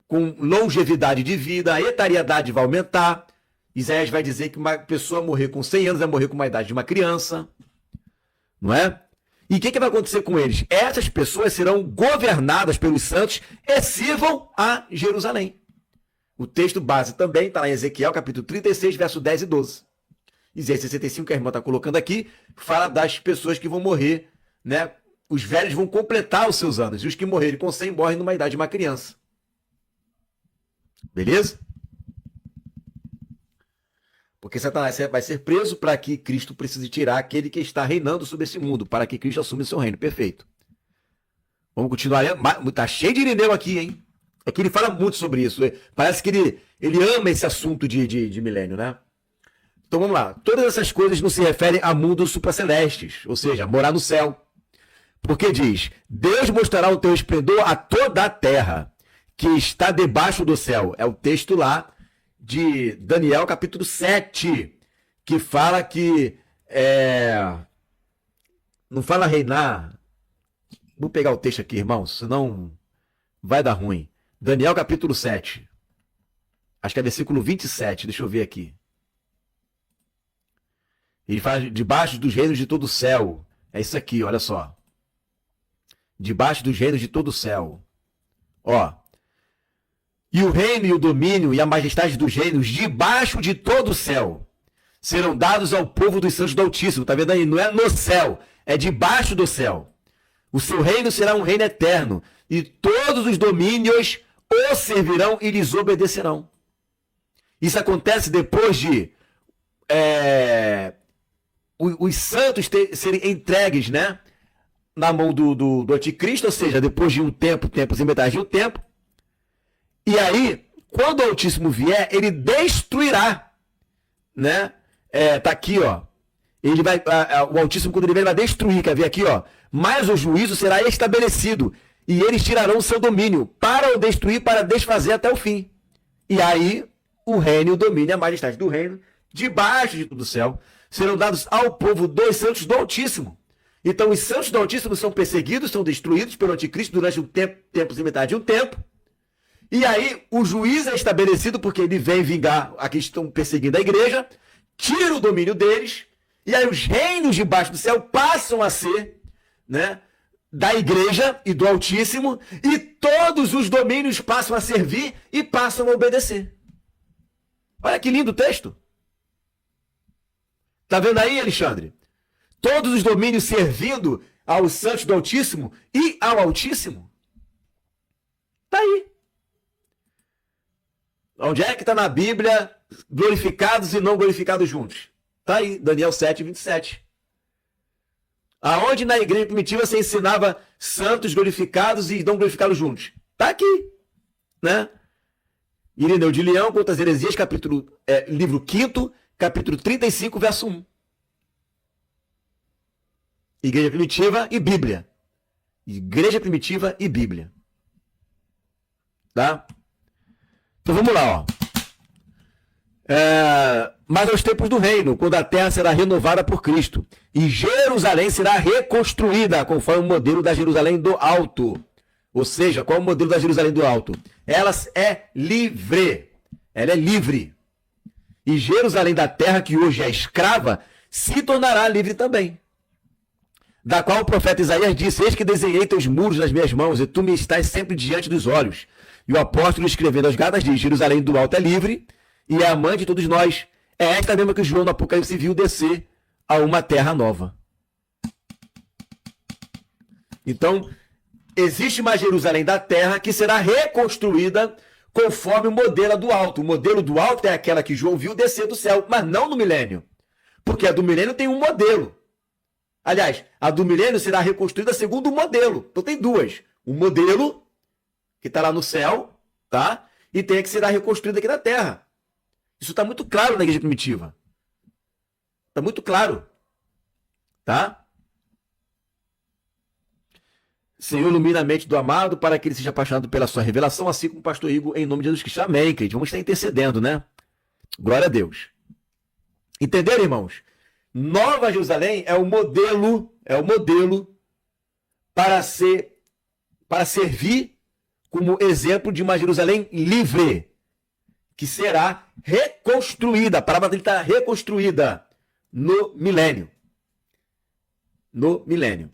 com longevidade de vida, a etariedade vai aumentar. Isaías vai dizer que uma pessoa morrer com 100 anos vai morrer com uma idade de uma criança, não é? E o que vai acontecer com eles? Essas pessoas serão governadas pelos santos e sirvam a Jerusalém. O texto base também está lá em Ezequiel, capítulo 36, verso 10 e 12. Isaías 65, que a irmã está colocando aqui, fala das pessoas que vão morrer, né? Os velhos vão completar os seus anos, e os que morrerem com 100 morrem numa idade de uma criança. Beleza? Porque Satanás vai ser preso para que Cristo precise tirar aquele que está reinando sobre esse mundo, para que Cristo assuma o seu reino. Perfeito. Vamos continuar lendo. Tá cheio de Irineu aqui, hein? É que ele fala muito sobre isso. Parece que ele ama esse assunto de milênio, né? Então vamos lá. Todas essas coisas não se referem a mundos supracelestes, ou seja, morar no céu. Porque diz, Deus mostrará o teu esplendor a toda a terra, que está debaixo do céu. É o texto lá de Daniel, capítulo 7, que fala que não fala reinar. Vou pegar o texto aqui, irmãos, senão vai dar ruim. Daniel, capítulo 7. Acho que é versículo 27, deixa eu ver aqui. Ele fala debaixo dos reinos de todo o céu. É isso aqui, olha só. Debaixo dos reinos de todo o céu. Ó. E o reino e o domínio e a majestade dos reinos debaixo de todo o céu serão dados ao povo dos santos do Altíssimo. Tá vendo aí? Não é no céu, é debaixo do céu. O seu reino será um reino eterno e todos os domínios o servirão e lhes obedecerão. Isso acontece depois de os santos serem entregues, né, na mão do anticristo, ou seja, depois de um tempo, tempos e metade de um tempo. E aí, quando o Altíssimo vier, ele destruirá, né? Tá aqui, ó. Ele vai, o Altíssimo, quando ele vier, ele vai destruir, quer ver aqui, ó. Mas o juízo será estabelecido e eles tirarão o seu domínio para o destruir, para desfazer até o fim. E aí, o reino, o domínio e a majestade do reino, debaixo de todo o céu, serão dados ao povo dos santos do Altíssimo. Então, os santos do Altíssimo são perseguidos, são destruídos pelo anticristo durante um tempo, tempos e metade de um tempo. E aí, o juiz é estabelecido porque ele vem vingar a que estão perseguindo a igreja, tira o domínio deles, e aí os reinos debaixo do céu passam a ser, né, da igreja e do Altíssimo, e todos os domínios passam a servir e passam a obedecer. Olha que lindo o texto. Tá vendo aí, Alexandre? Todos os domínios servindo aos santos do Altíssimo e ao Altíssimo. Tá aí. Onde é que está na Bíblia glorificados e não glorificados juntos? Está aí, Daniel 7, 27. Aonde na igreja primitiva se ensinava santos glorificados e não glorificados juntos? Está aqui, né? Irineu de Leão contra as heresias, livro 5º, capítulo 35, verso 1. Igreja primitiva e Bíblia. Igreja primitiva e Bíblia. Tá? Então vamos lá, ó. Mas aos tempos do reino, quando a terra será renovada por Cristo, e Jerusalém será reconstruída, conforme o modelo da Jerusalém do Alto. Ou seja, qual é o modelo da Jerusalém do Alto? Ela é livre. Ela é livre. E Jerusalém da terra, que hoje é escrava, se tornará livre também. Da qual o profeta Isaías disse: eis que desenhei teus muros nas minhas mãos, e tu me estás sempre diante dos olhos. E o apóstolo, escrevendo aos Gálatas, diz: Jerusalém do Alto é livre e é a mãe de todos nós. É esta mesma que João no Apocalipse viu descer a uma terra nova. Então, existe uma Jerusalém da terra que será reconstruída conforme o modelo do alto. O modelo do alto é aquela que João viu descer do céu, mas não no milênio. Porque a do milênio tem um modelo. Aliás, a do milênio será reconstruída segundo o modelo. Então tem duas. O modelo, que está lá no céu, tá? E tem a que será reconstruída aqui na terra. Isso está muito claro na igreja primitiva. Está muito claro. Tá? Senhor, ilumina a mente do amado para que ele seja apaixonado pela sua revelação, assim como o pastor Igor, em nome de Jesus Cristo. Amém, querido. Vamos estar intercedendo, né? Glória a Deus. Entenderam, irmãos? Nova Jerusalém é o modelo para servir como exemplo de uma Jerusalém livre, que será reconstruída. A palavra dele está reconstruída no milênio. No milênio.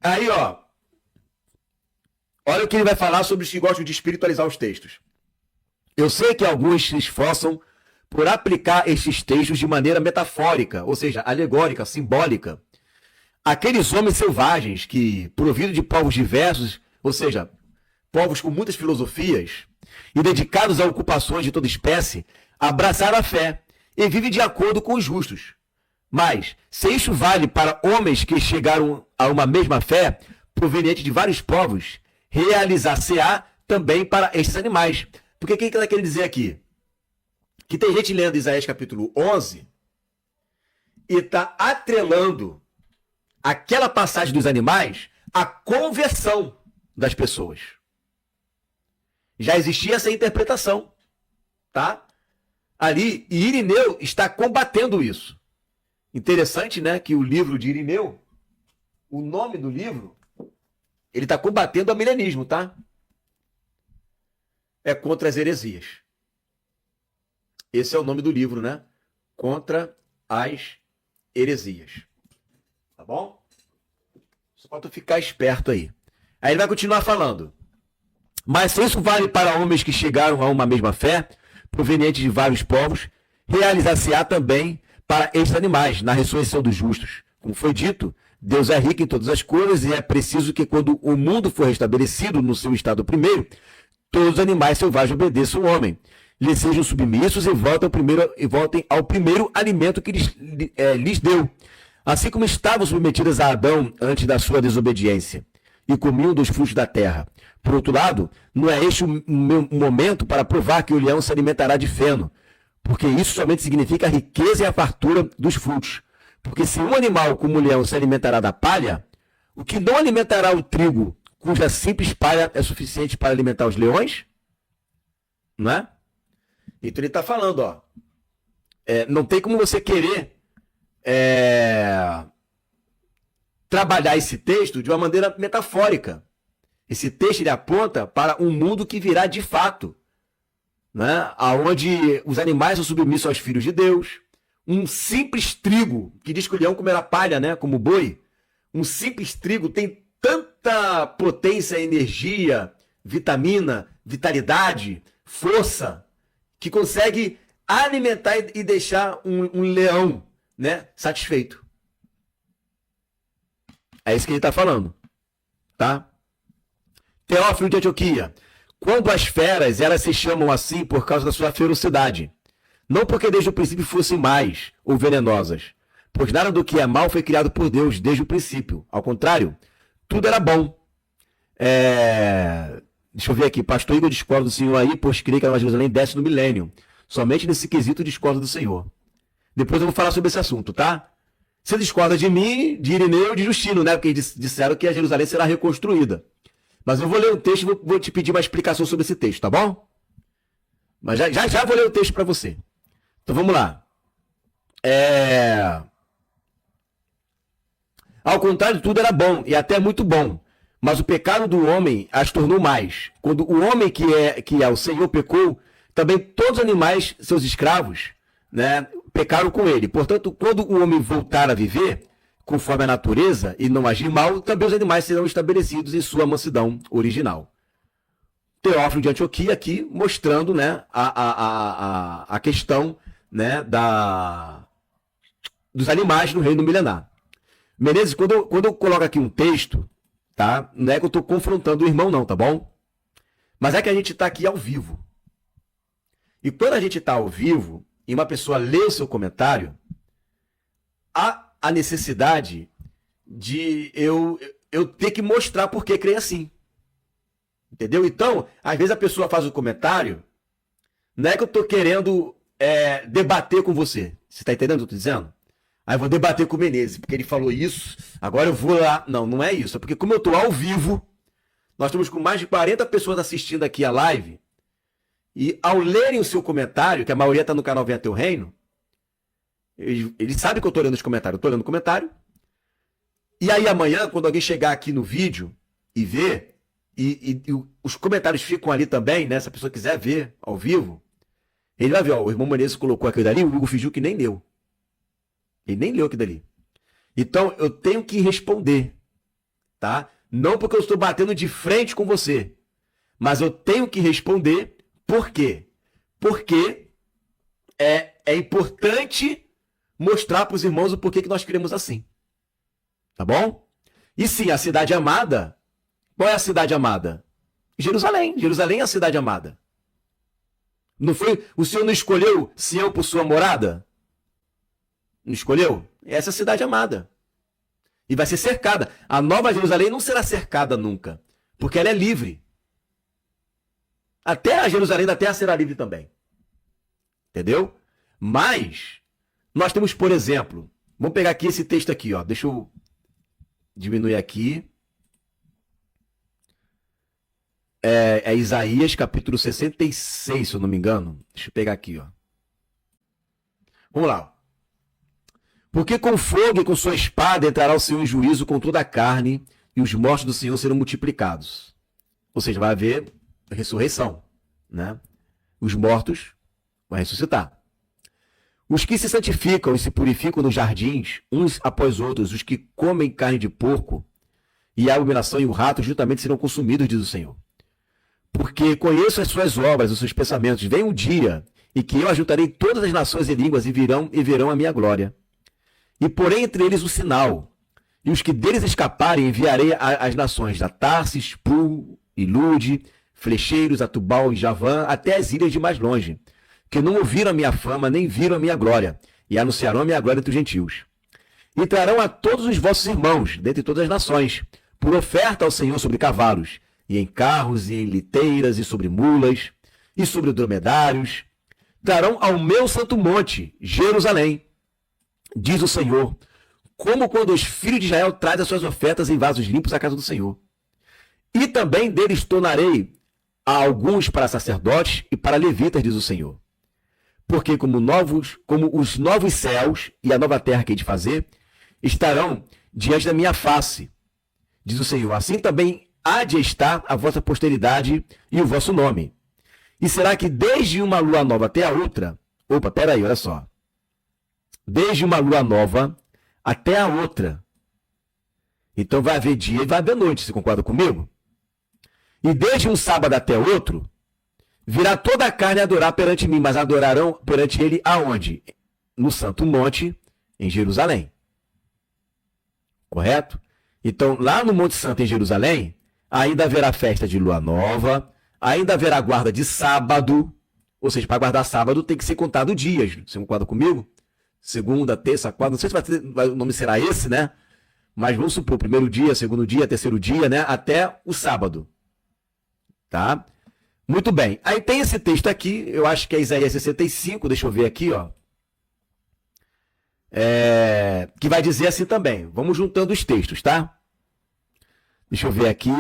Aí, ó. Olha o que ele vai falar sobre os que gostam de espiritualizar os textos. Eu sei que alguns se esforçam por aplicar estes textos de maneira metafórica, ou seja, alegórica, simbólica. Aqueles homens selvagens que, providos de povos diversos, ou seja, povos com muitas filosofias e dedicados a ocupações de toda espécie, abraçaram a fé e vivem de acordo com os justos. Mas, se isso vale para homens que chegaram a uma mesma fé, proveniente de vários povos, realizar-se-á também para estes animais. Porque o que ele quer dizer aqui? Que tem gente lendo Isaías capítulo 11 e está atrelando aquela passagem dos animais à conversão das pessoas. Já existia essa interpretação, tá? Ali, e Irineu está combatendo isso. Interessante, né, que o livro de Irineu, o nome do livro, ele está combatendo o milenismo, tá? É contra as heresias. Esse é o nome do livro, né? Contra as heresias. Tá bom? Só para tu ficar esperto aí. Aí ele vai continuar falando. Mas se isso vale para homens que chegaram a uma mesma fé, provenientes de vários povos, realizar-se-á também para estes animais, na ressurreição dos justos. Como foi dito, Deus é rico em todas as coisas e é preciso que quando o mundo for restabelecido no seu estado primeiro, todos os animais selvagens obedeçam ao homem, lhes sejam submissos e voltem ao primeiro alimento que lhes deu, assim como estavam submetidas a Adão antes da sua desobediência, e comiam dos frutos da terra. Por outro lado, não é este o momento para provar que o leão se alimentará de feno, porque isso somente significa a riqueza e a fartura dos frutos. Porque se um animal como o leão se alimentará da palha, o que não alimentará o trigo, cuja simples palha é suficiente para alimentar os leões? Não é? Então ele está falando, ó, não tem como você querer trabalhar esse texto de uma maneira metafórica. Esse texto ele aponta para um mundo que virá de fato, né? Onde os animais são submissos aos filhos de Deus. Um simples trigo, que diz que o leão comerá palha, né? Como boi. Um simples trigo tem tanta potência, energia, vitamina, vitalidade, força, que consegue alimentar e deixar um leão, né, satisfeito. É isso que ele está falando, tá? Teófilo de Antioquia. Quando as feras, elas se chamam assim por causa da sua ferocidade. Não porque desde o princípio fossem más ou venenosas. Pois nada do que é mal foi criado por Deus desde o princípio. Ao contrário, tudo era bom. Deixa eu ver aqui. Pastor Igor discorda do Senhor aí, pois creio que a Nova Jerusalém desce no milênio. Somente nesse quesito discorda do Senhor. Depois eu vou falar sobre esse assunto, tá? Você discorda de mim, de Irineu e de Justino, né? Porque eles disseram que a Jerusalém será reconstruída. Mas eu vou ler o texto e vou te pedir uma explicação sobre esse texto, tá bom? Mas já vou ler o texto para você. Então vamos lá. Ao contrário, tudo era bom e até muito bom. Mas o pecado do homem as tornou mais. Quando o homem que é o Senhor pecou, também todos os animais, seus escravos, né, pecaram com ele. Portanto, quando o homem voltar a viver conforme a natureza e não agir mal, também os animais serão estabelecidos em sua mansidão original. Teófilo de Antioquia aqui mostrando, né, a questão, né, dos animais no reino milenar. Menezes, quando eu coloco aqui um texto, tá? Não é que eu estou confrontando o irmão não, tá bom? Mas é que a gente está aqui ao vivo. E quando a gente está ao vivo e uma pessoa lê o seu comentário, há a necessidade de eu ter que mostrar por que creio assim. Entendeu? Então, às vezes a pessoa faz um comentário, não é que eu estou querendo debater com você. Você está entendendo o que eu estou dizendo? Aí eu vou debater com o Menezes, porque ele falou isso, agora eu vou lá. Não, não é isso. É porque como eu estou ao vivo, nós estamos com mais de 40 pessoas assistindo aqui a live, e ao lerem o seu comentário, que a maioria está no canal Venha Teu Reino, ele sabe que eu estou lendo os comentários. Eu estou lendo o comentário. E aí amanhã, quando alguém chegar aqui no vídeo e ver, e os comentários ficam ali também, né? Se a pessoa quiser ver ao vivo, ele vai ver, ó, o irmão Menezes colocou aquilo dali, o Hugo fingiu que nem leu. Ele nem leu aquilo dali. Então, eu tenho que responder. tá? Não porque eu estou batendo de frente com você, mas eu tenho que responder por quê? Porque é importante mostrar para os irmãos o porquê que nós queremos assim. Tá bom? E sim, a cidade amada, qual é a cidade amada? Jerusalém. Jerusalém é a cidade amada. Não foi? O Senhor não escolheu Sião por sua morada? Não escolheu? Essa é a cidade amada. E vai ser cercada. A Nova Jerusalém não será cercada nunca, porque ela é livre. Até a Jerusalém da terra será livre também. Entendeu? Mas nós temos, por exemplo, vamos pegar aqui esse texto aqui, ó. Deixa eu diminuir aqui. É Isaías capítulo 66, se eu não me engano. Deixa eu pegar aqui, ó. Vamos lá. Porque com fogo e com sua espada entrará o Senhor em juízo com toda a carne, e os mortos do Senhor serão multiplicados. Ou seja, vai haver ressurreição, né? Os mortos vão ressuscitar. Os que se santificam e se purificam nos jardins, uns após outros, os que comem carne de porco, e a abominação e o rato juntamente serão consumidos, diz o Senhor. Porque conheço as suas obras, os seus pensamentos. Vem um dia em que eu ajuntarei todas as nações e línguas e verão a minha glória. E porém entre eles o sinal, e os que deles escaparem enviarei às nações da Tarsis, Pul e Lude, flecheiros, a Tubal e Javã, até as ilhas de mais longe, que não ouviram a minha fama, nem viram a minha glória, e anunciarão a minha glória entre os gentios. E trarão a todos os vossos irmãos, dentre todas as nações, por oferta ao Senhor sobre cavalos, e em carros, e em liteiras, e sobre mulas, e sobre dromedários. Trarão ao meu santo monte, Jerusalém, diz o Senhor, como quando os filhos de Israel trazem as suas ofertas em vasos limpos à casa do Senhor. E também deles tornarei a alguns para sacerdotes e para levitas, diz o Senhor. Porque como os novos céus e a nova terra que hei de fazer, estarão diante da minha face, diz o Senhor. Assim também há de estar a vossa posteridade e o vosso nome. E será que desde uma lua nova até a outra... Opa, peraí, olha só. Desde uma lua nova até a outra. Então vai haver dia e vai haver noite, você concorda comigo? E desde um sábado até outro, virá toda a carne a adorar perante mim, mas adorarão perante ele aonde? No Santo Monte, em Jerusalém. Correto? Então, lá no Monte Santo, em Jerusalém, ainda haverá festa de lua nova, ainda haverá guarda de sábado, ou seja, para guardar sábado tem que ser contado dias. Você concorda comigo? Segunda, terça, quarta, não sei se o nome será esse, né? Mas vamos supor, primeiro dia, segundo dia, terceiro dia, né? Até o sábado. Tá? Muito bem. Aí tem esse texto aqui, eu acho que é Isaías 65, deixa eu ver aqui, ó. Que vai dizer assim também. Vamos juntando os textos, tá? Deixa eu ver aqui.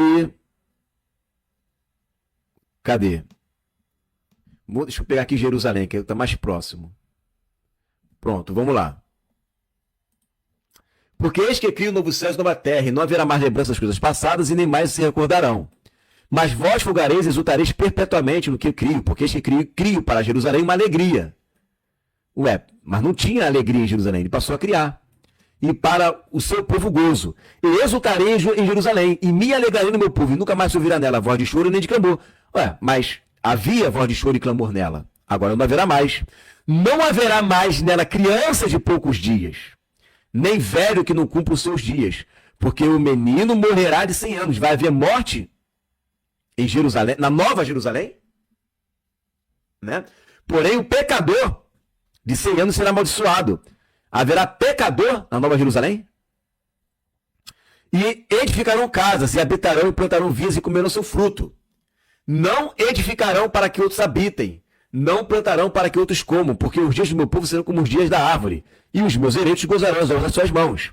Cadê? Deixa eu pegar aqui Jerusalém, que está mais próximo. Pronto, vamos lá. Porque eis que crio novo céu e nova terra, e não haverá mais lembrança das coisas passadas, e nem mais se recordarão. Mas vós folgareis e exultareis perpetuamente no que eu crio, porque eis que crio para Jerusalém uma alegria. Ué, mas não tinha alegria em Jerusalém, ele passou a criar. E para o seu povo gozo. E exultarei em Jerusalém, e me alegrarei no meu povo, e nunca mais se ouvirá nela voz de choro nem de clamor. Ué, mas havia voz de choro e clamor nela. Agora não haverá mais. Não haverá mais nela criança de poucos dias, nem velho que não cumpra os seus dias, porque o menino morrerá de 100 anos. Vai haver morte em Jerusalém, na Nova Jerusalém, né? Porém, o pecador de 100 anos será amaldiçoado. Haverá pecador na Nova Jerusalém? E edificarão casas, e habitarão e plantarão vinhas e comerão seu fruto. Não edificarão para que outros habitem, não plantarão para que outros comam, porque os dias do meu povo serão como os dias da árvore, e os meus eleitos gozarão as obras das suas mãos.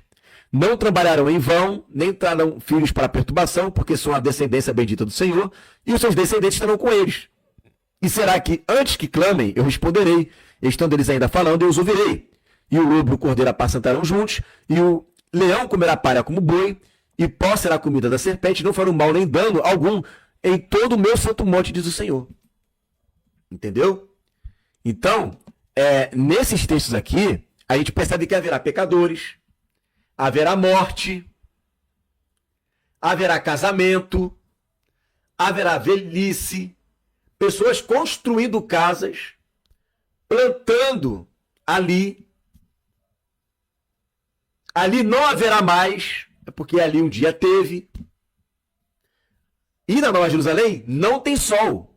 Não trabalharão em vão, nem trarão filhos para perturbação, porque são a descendência bendita do Senhor, e os seus descendentes estarão com eles. E será que, antes que clamem, eu responderei, estando eles ainda falando, eu os ouvirei. E o lobo e o cordeiro apacentarão juntos, e o leão comerá palha como boi, e pó será a comida da serpente, não farão mal nem dano algum em todo o meu santo monte, diz o Senhor. Entendeu? Então, nesses textos aqui, a gente percebe que haverá pecadores, haverá morte, haverá casamento, haverá velhice, pessoas construindo casas, plantando ali. Ali não haverá mais, é porque ali um dia teve. E na Nova Jerusalém não tem sol.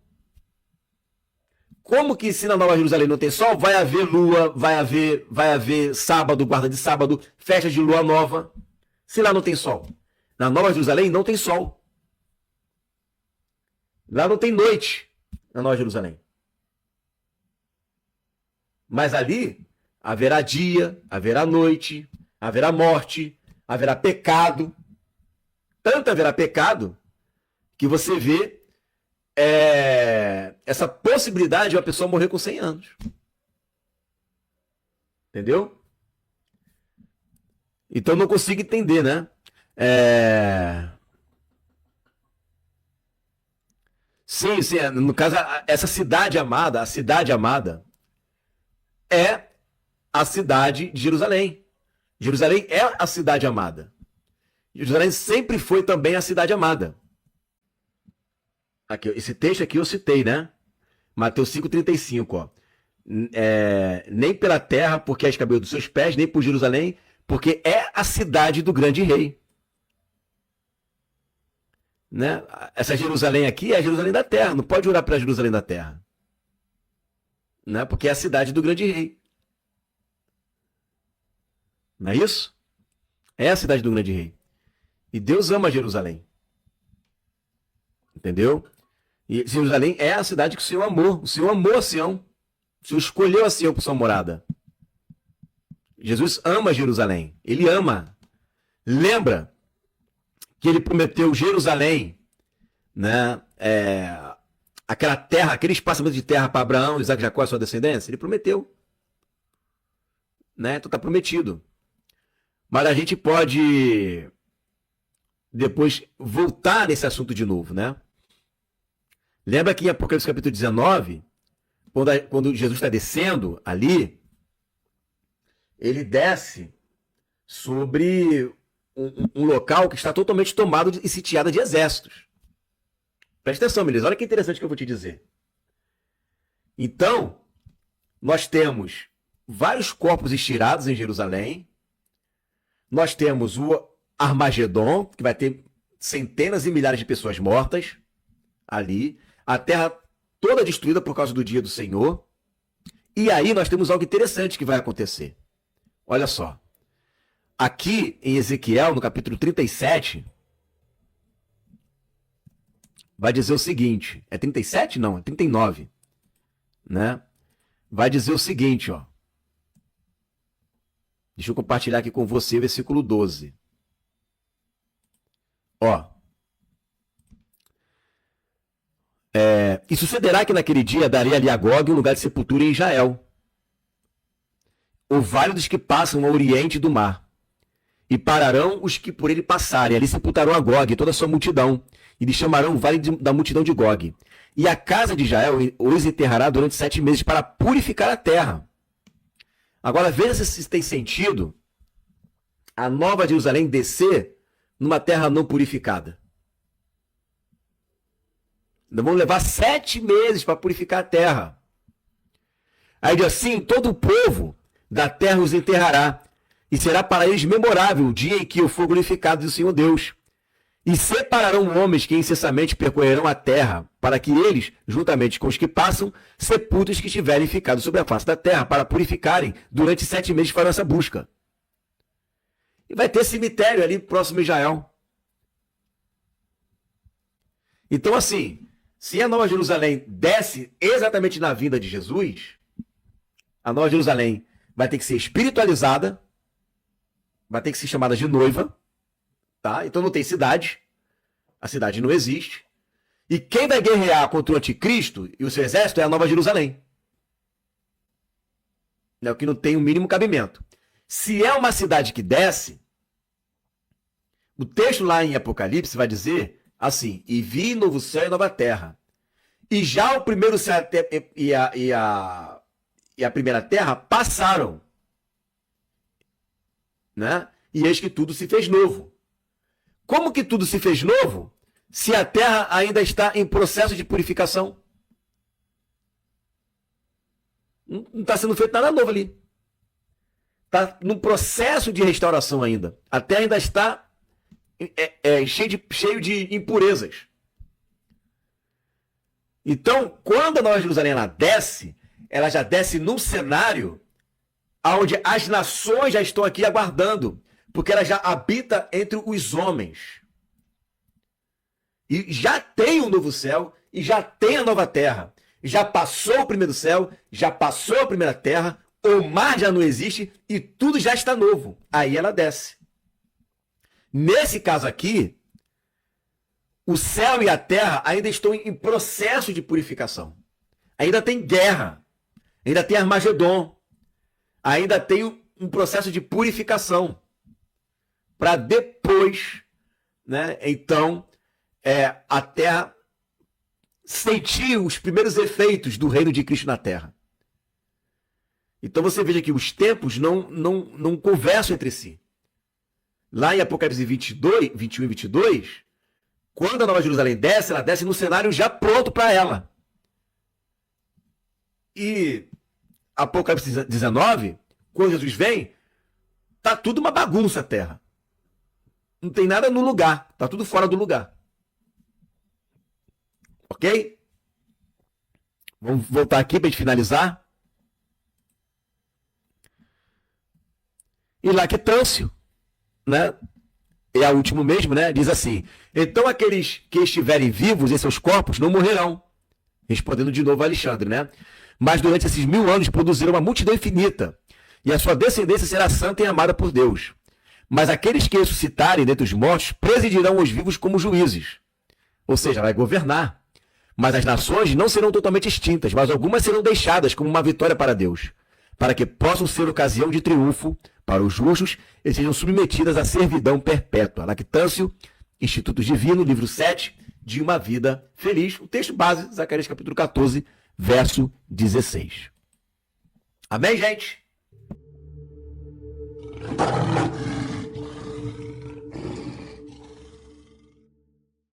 Como que se na Nova Jerusalém não tem sol, vai haver lua, vai haver sábado, guarda de sábado, festa de lua nova, se lá não tem sol? Na Nova Jerusalém não tem sol. Lá não tem noite, na Nova Jerusalém. Mas ali haverá dia, haverá noite, haverá morte, haverá pecado. Tanto haverá pecado que você vê essa possibilidade de uma pessoa morrer com 100 anos. Entendeu? Então não consigo entender, né? Sim, sim, no caso, essa cidade amada, a cidade amada, é a cidade de Jerusalém. Jerusalém é a cidade amada. Jerusalém sempre foi também a cidade amada. Aqui, esse texto aqui eu citei, né? Mateus 5,35, ó. Nem pela terra, porque é cabelo dos seus pés, nem por Jerusalém, porque é a cidade do grande rei. Né? Essa Jerusalém aqui é a Jerusalém da terra, não pode orar para Jerusalém da terra. Né? Porque é a cidade do grande rei. Não é isso? É a cidade do grande rei. E Deus ama Jerusalém. Entendeu? E Jerusalém é a cidade que o Senhor amou. O Senhor amou a Sião. O Senhor escolheu a Sião por sua morada. Jesus ama Jerusalém. Ele ama. Lembra que ele prometeu Jerusalém, né? Aquela terra, aquele espaçamento de terra para Abraão, Isaac e Jacó, a sua descendência. Ele prometeu. Né? Então está prometido. Mas a gente pode depois voltar nesse assunto de novo, né? Lembra que em Apocalipse capítulo 19, quando Jesus está descendo ali, ele desce sobre um local que está totalmente tomado e sitiado de exércitos. Presta atenção, beleza? Olha que interessante que eu vou te dizer. Então, nós temos vários corpos estirados em Jerusalém. Nós temos o Armagedon, que vai ter centenas e milhares de pessoas mortas ali. A terra toda destruída por causa do dia do Senhor. E aí nós temos algo interessante que vai acontecer. Olha só. Aqui em Ezequiel, no capítulo 37, vai dizer o seguinte. É 37? Não, é 39. Né? Vai dizer o seguinte, ó. Deixa eu compartilhar aqui com você o versículo 12. Ó. E sucederá que naquele dia darei ali a Gog um lugar de sepultura em Israel, o vale dos que passam ao oriente do mar. E pararão os que por ele passarem. Ali sepultarão a Gog e toda a sua multidão. E lhe chamarão o vale da multidão de Gog. E a casa de Israel os enterrará durante 7 meses para purificar a terra. Agora veja se tem sentido a Nova Jerusalém descer numa terra não purificada. Nós vamos levar 7 meses para purificar a terra. Aí diz assim, todo o povo da terra os enterrará, e será para eles memorável o dia em que eu for glorificado do Senhor Deus. E separarão homens que incessantemente percorrerão a terra, para que eles, juntamente com os que passam, sepultem os que tiverem ficado sobre a face da terra, para purificarem durante 7 meses para essa busca. E vai ter cemitério ali próximo a Israel. Então assim, se a Nova Jerusalém desce exatamente na vinda de Jesus, a Nova Jerusalém vai ter que ser espiritualizada, vai ter que ser chamada de noiva, tá? Então não tem cidade, a cidade não existe. E quem vai guerrear contra o anticristo e o seu exército é a Nova Jerusalém. É o que não tem o mínimo cabimento. Se é uma cidade que desce, o texto lá em Apocalipse vai dizer assim, e vi novo céu e nova terra. E já o primeiro céu e a primeira terra passaram. Né? E eis que tudo se fez novo. Como que tudo se fez novo se a terra ainda está em processo de purificação? Não está sendo feito nada novo ali. Está no processo de restauração ainda. A terra ainda está cheio de impurezas. Então, quando a Nova Jerusalém ela desce, ela já desce num cenário onde as nações já estão aqui aguardando, porque ela já habita entre os homens. E já tem um novo céu e já tem a nova terra. Já passou o primeiro céu, já passou a primeira terra, o mar já não existe e tudo já está novo. Aí ela desce. Nesse caso aqui, o céu e a terra ainda estão em processo de purificação. Ainda tem guerra, ainda tem Armagedon, ainda tem um processo de purificação. Para depois, né, então, a terra sentir os primeiros efeitos do reino de Cristo na terra. Então você veja que os tempos não conversam entre si. Lá em Apocalipse 22, 21 e 22, quando a Nova Jerusalém desce, ela desce no cenário já pronto para ela. E Apocalipse 19, quando Jesus vem, tá tudo uma bagunça a terra. Não tem nada no lugar, tá tudo fora do lugar. Ok? Vamos voltar aqui para a gente finalizar. E Lactâncio, né? É a último mesmo, né? Diz assim: então aqueles que estiverem vivos em seus corpos não morrerão. Respondendo de novo a Alexandre, né? Mas durante esses 1000 anos produzirão uma multidão infinita, e a sua descendência será santa e amada por Deus. Mas aqueles que ressuscitarem dentre os mortos presidirão os vivos como juízes. Ou seja, vai governar. Mas as nações não serão totalmente extintas, mas algumas serão deixadas como uma vitória para Deus, para que possam ser ocasião de triunfo para os justos e sejam submetidas à servidão perpétua. Lactâncio, Instituto Divino, livro 7, de uma vida feliz. O texto base, Zacarias capítulo 14, verso 16. Amém, gente?